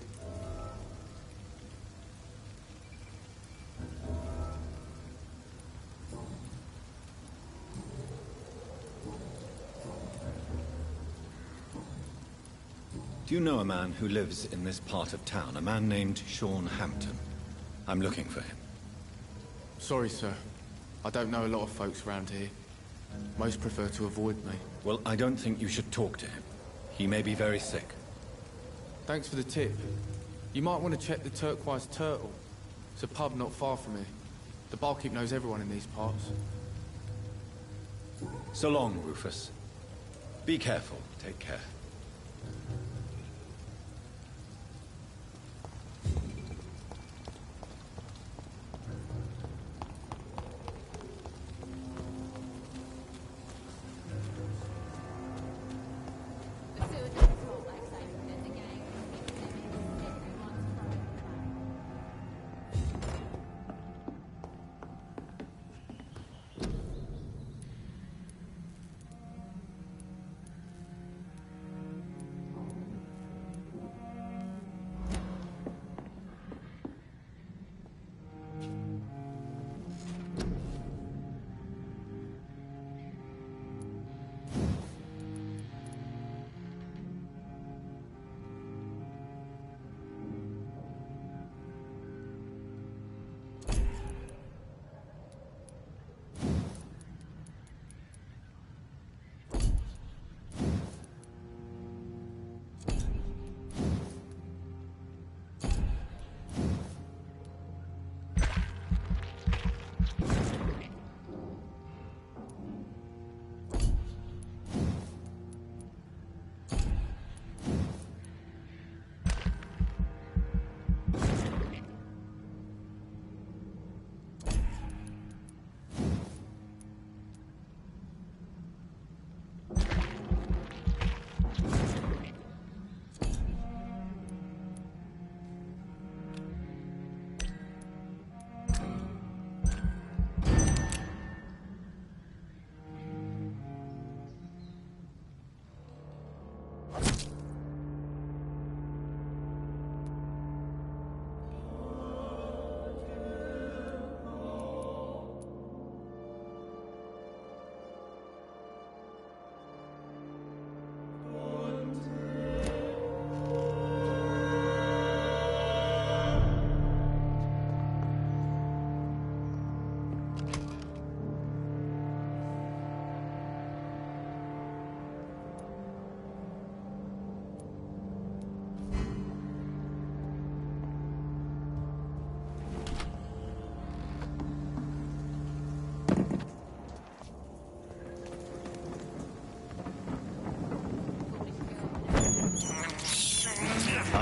Do you know a man who lives in this part of town? A man named Sean Hampton. I'm looking for him. Sorry, sir. I don't know a lot of folks around here. Most prefer to avoid me. Well, I don't think you should talk to him. He may be very sick. Thanks for the tip. You might want to check the Turquoise Turtle. It's a pub not far from here. The barkeep knows everyone in these parts. So long, Rufus. Be careful. Take care.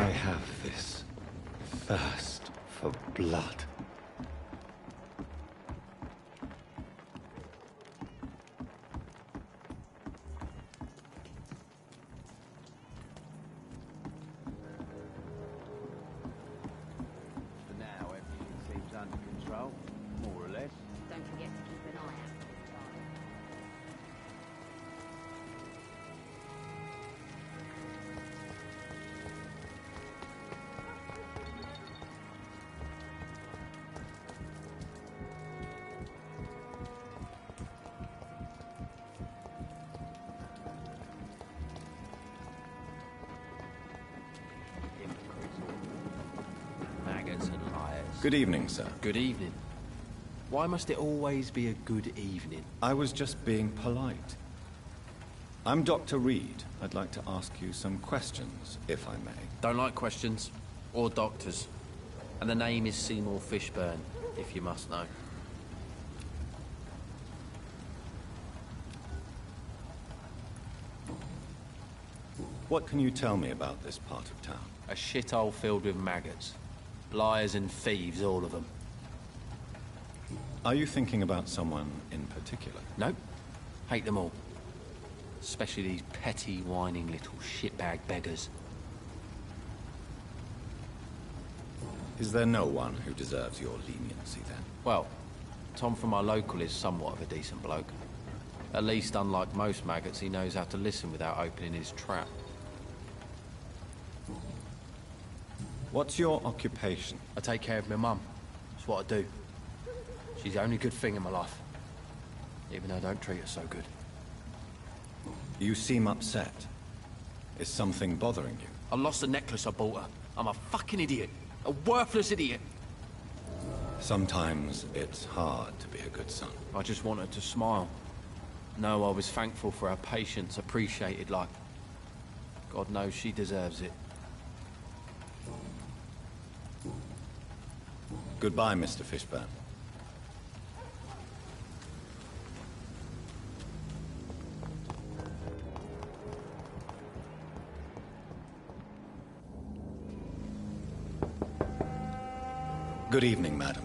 I have this thirst for blood. For now, everything seems under control, more or less. Don't forget to keep an eye out. Maggots and liars. Good evening, sir. Good evening. Why must it always be a good evening? I was just being polite. I'm Dr. Reed. I'd like to ask you some questions, if I may. Don't like questions. Or doctors. And the name is Seymour Fishburne, if you must know. What can you tell me about this part of town? A shithole filled with maggots. Liars and thieves, all of them. Are you thinking about someone in particular? Nope. Hate them all. Especially these petty, whining little shitbag beggars. Is there no one who deserves your leniency, then? Well, Tom from our local is somewhat of a decent bloke. At least, unlike most maggots, he knows how to listen without opening his trap. What's your occupation? I take care of my mum. That's what I do. She's the only good thing in my life. Even though I don't treat her so good. You seem upset. Is something bothering you? I lost the necklace I bought her. I'm a fucking idiot. A worthless idiot. Sometimes it's hard to be a good son. I just want her to smile. No, I was thankful for her patience, appreciated like... God knows she deserves it. Goodbye, Mr. Fishburne. Good evening, madam.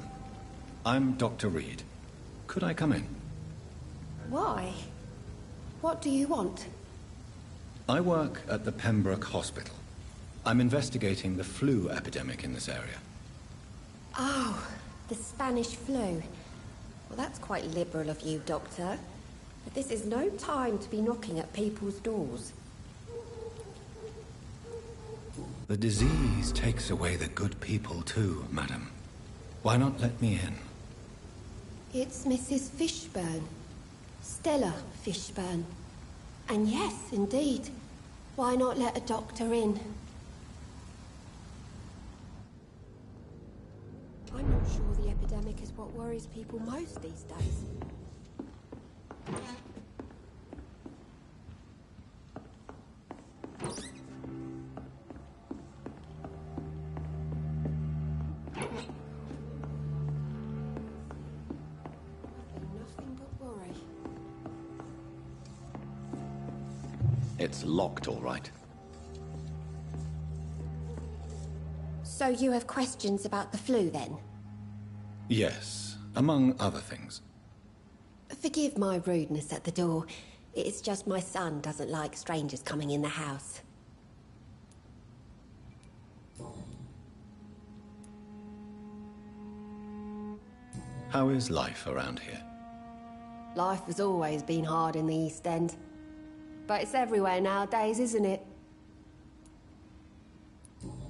I'm Dr. Reed. Could I come in? Why? What do you want? I work at the Pembroke Hospital. I'm investigating the flu epidemic in this area. Oh, the Spanish flu. Well, that's quite liberal of you, Doctor. But this is no time to be knocking at people's doors. The disease takes away the good people too, madam. Why not let me in? It's Mrs. Fishburne. Stella Fishburne. And yes, indeed. Why not let a doctor in? I'm not sure the epidemic is what worries people most these days. Nothing but worry. It's locked, all right. So you have questions about the flu, then? Yes, among other things. Forgive my rudeness at the door. It's just my son doesn't like strangers coming in the house. How is life around here? Life has always been hard in the East End. But it's everywhere nowadays, isn't it?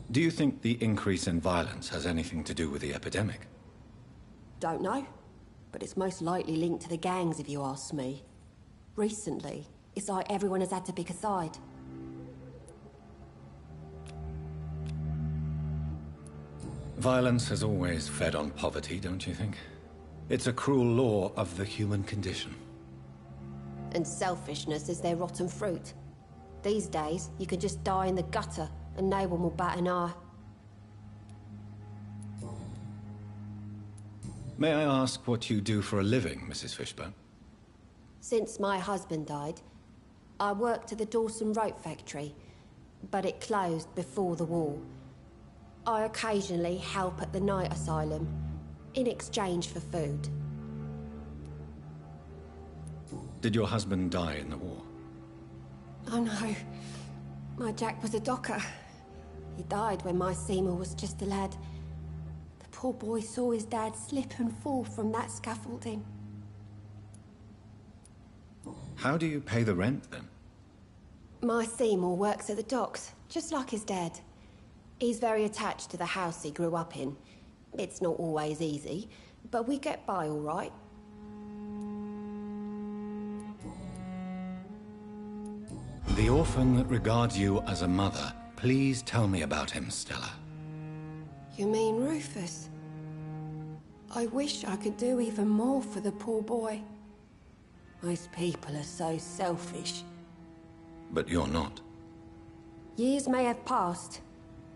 Do you think the increase in violence has anything to do with the epidemic? Don't know. But it's most likely linked to the gangs, if you ask me. Recently, it's like everyone has had to pick a side. Violence has always fed on poverty, don't you think? It's a cruel law of the human condition. And selfishness is their rotten fruit. These days, you can just die in the gutter and no one will bat an eye. May I ask what you do for a living, Mrs. Fishburne? Since my husband died, I worked at the Dawson Rope factory, but it closed before the war. I occasionally help at the night asylum, in exchange for food. Did your husband die in the war? Oh no. My Jack was a docker. He died when my Seymour was just a lad. The poor boy saw his dad slip and fall from that scaffolding. How do you pay the rent, then? My Seymour works at the docks, just like his dad. He's very attached to the house he grew up in. It's not always easy, but we get by all right. The orphan that regards you as a mother. Please tell me about him, Stella. You mean Rufus? I wish I could do even more for the poor boy. Most people are so selfish. But you're not. Years may have passed,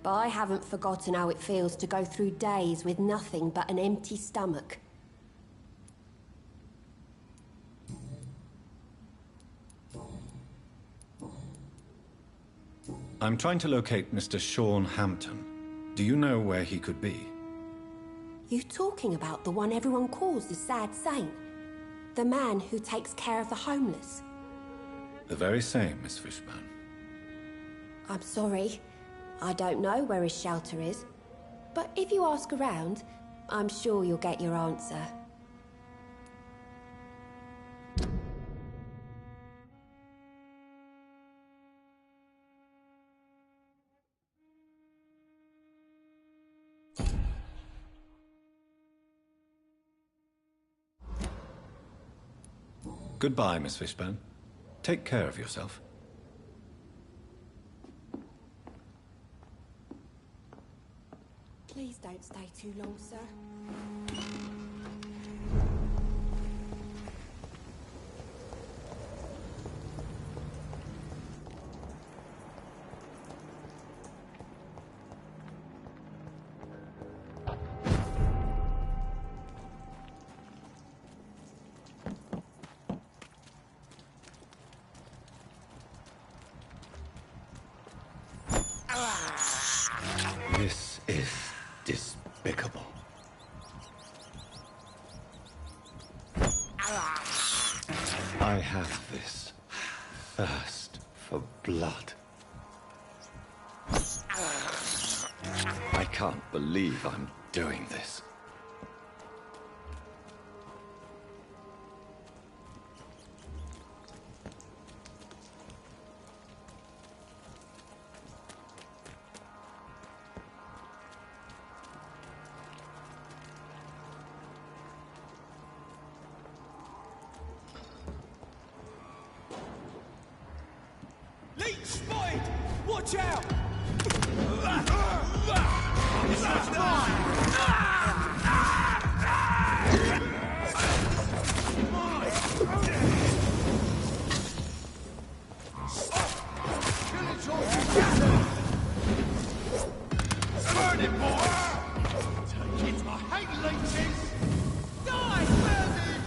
but I haven't forgotten how it feels to go through days with nothing but an empty stomach. I'm trying to locate Mr. Sean Hampton. Do you know where he could be? You talking about the one everyone calls the Sad Saint? The man who takes care of the homeless? The very same, Miss Fishburne. I'm sorry. I don't know where his shelter is. But if you ask around, I'm sure you'll get your answer. Goodbye, Miss Fishburne. Take care of yourself. Please don't stay too long, sir. This is despicable. I have this thirst for blood. I can't believe I'm doing this. Leech spotted! Watch out! Burn it, boy! Take it! I hate leeches! Die, Vermin!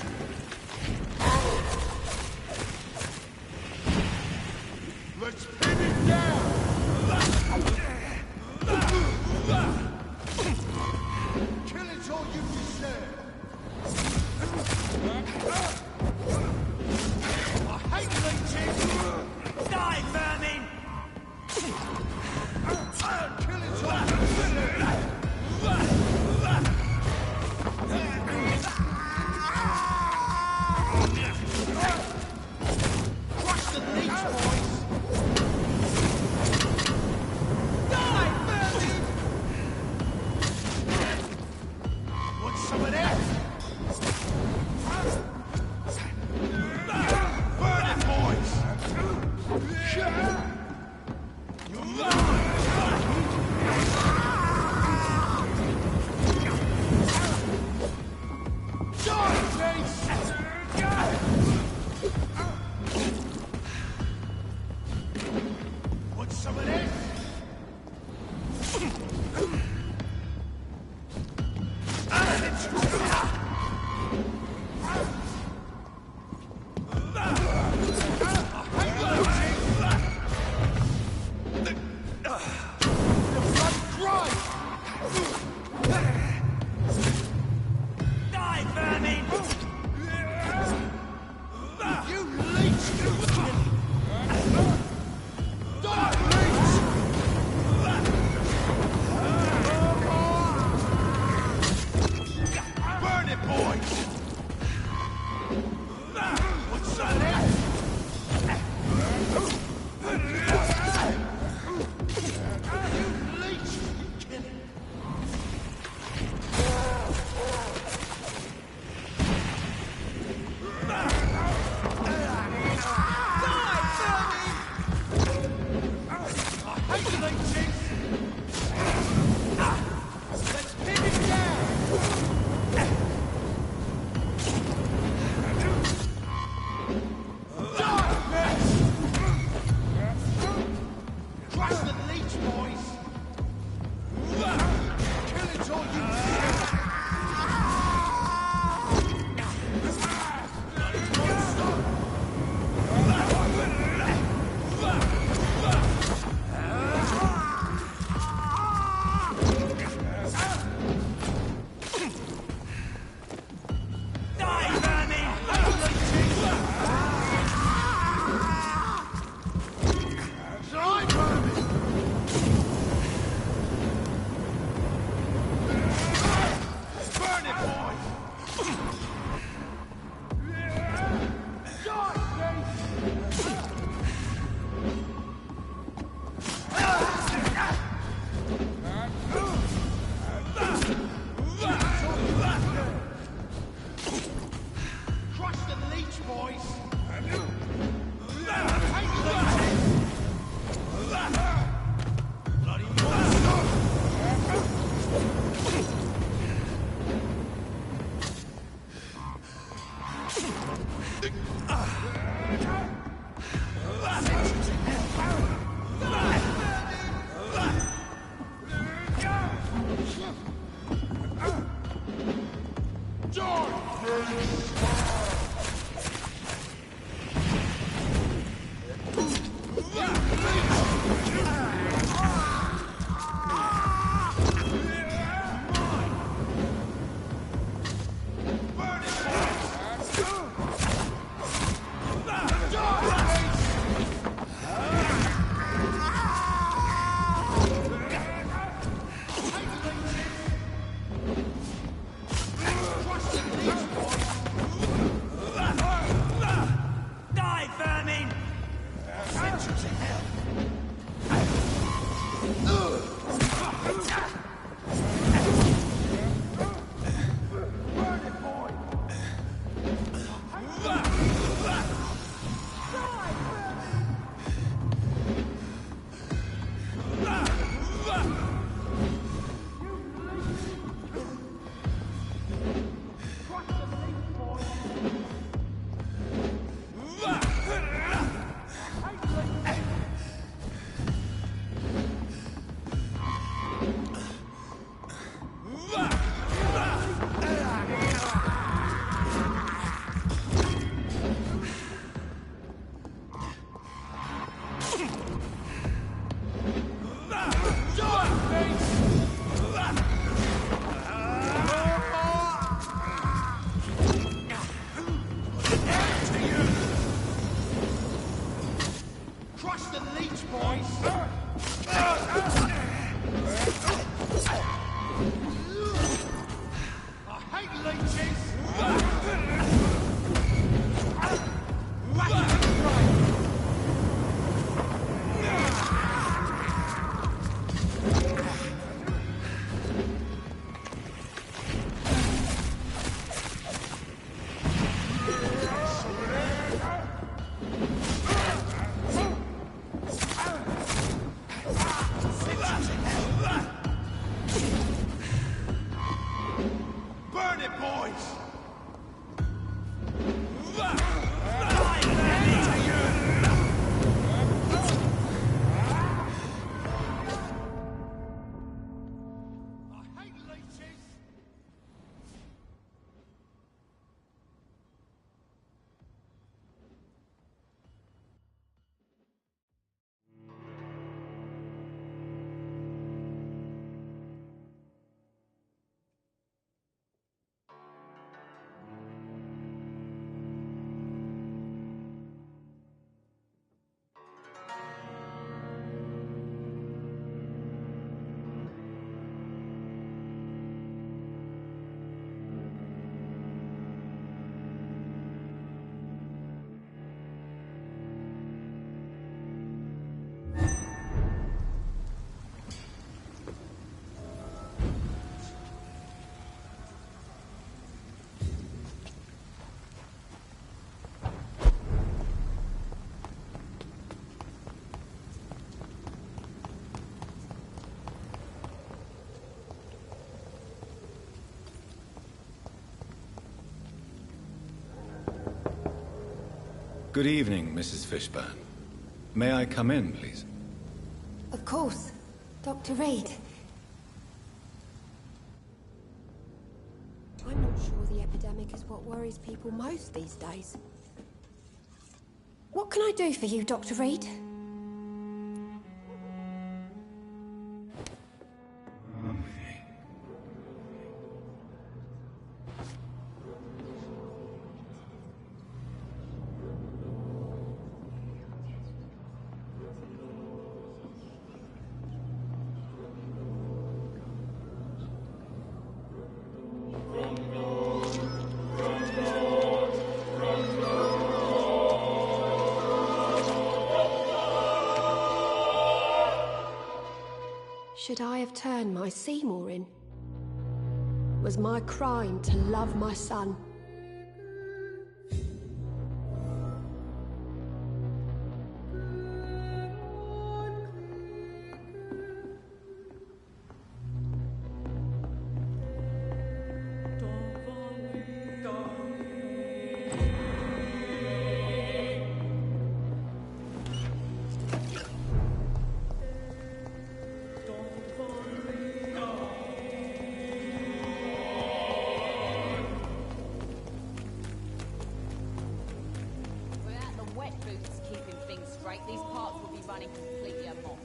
Let's pin it down! Kill it all you deserve! I hate leeches! Die, vermin! Kill it all you deserve! Let's pin him down! Crush the leech, boys! Kill it all, you Good evening, Mrs. Fishburne. May I come in, please? Of course. Dr. Reed. I'm not sure the epidemic is what worries people most these days. What can I do for you, Dr. Reed? Should I have turned my Seymour in? Was my crime to love my son? These parts will be running completely amok.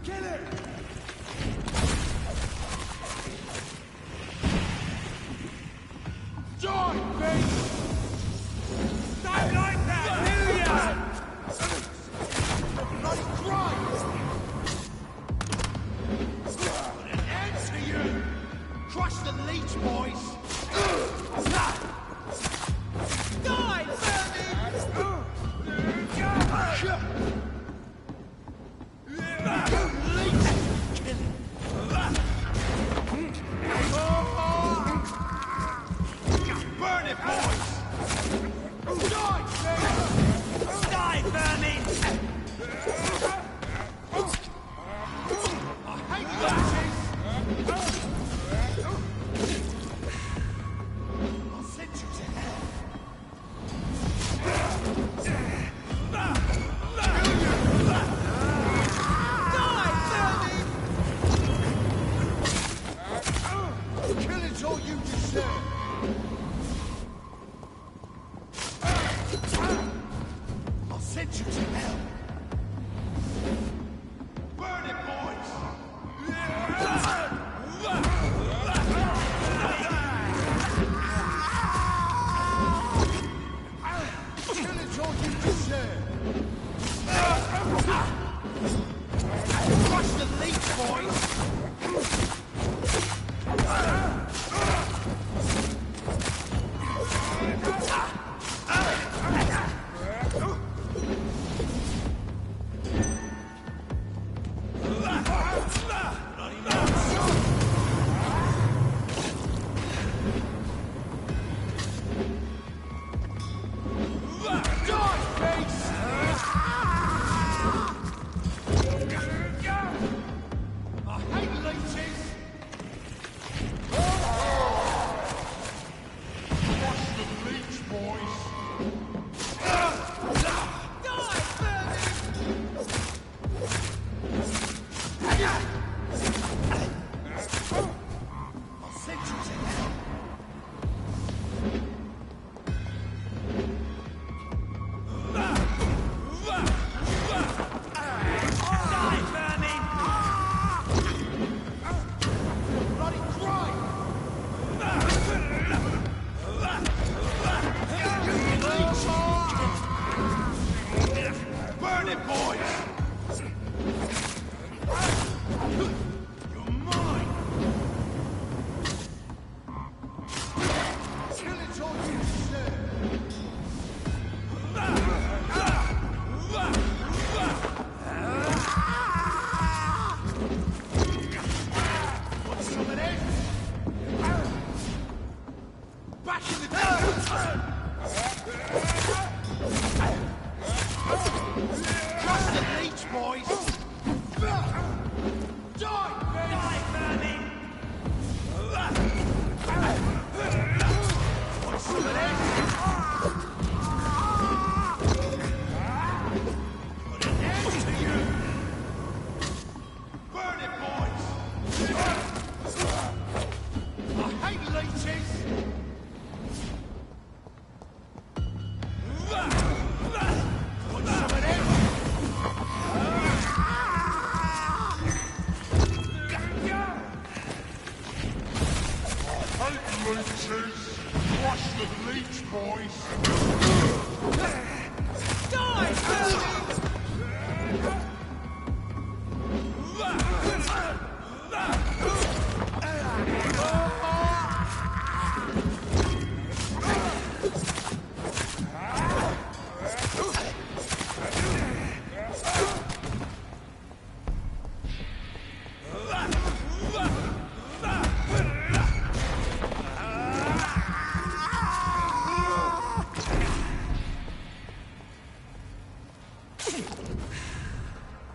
Kill it all you deserve!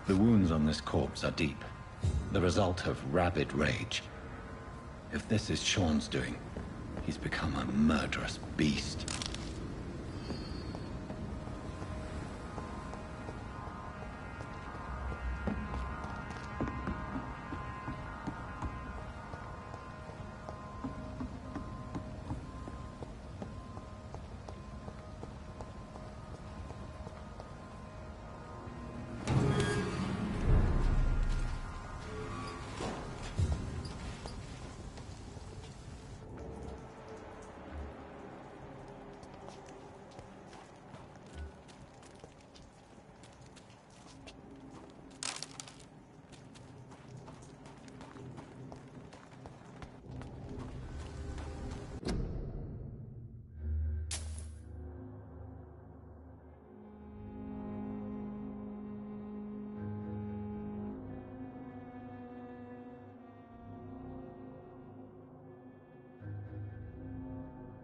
The wounds on this corpse are deep, the result of rabid rage. If this is Sean's doing, he's become a murderous beast.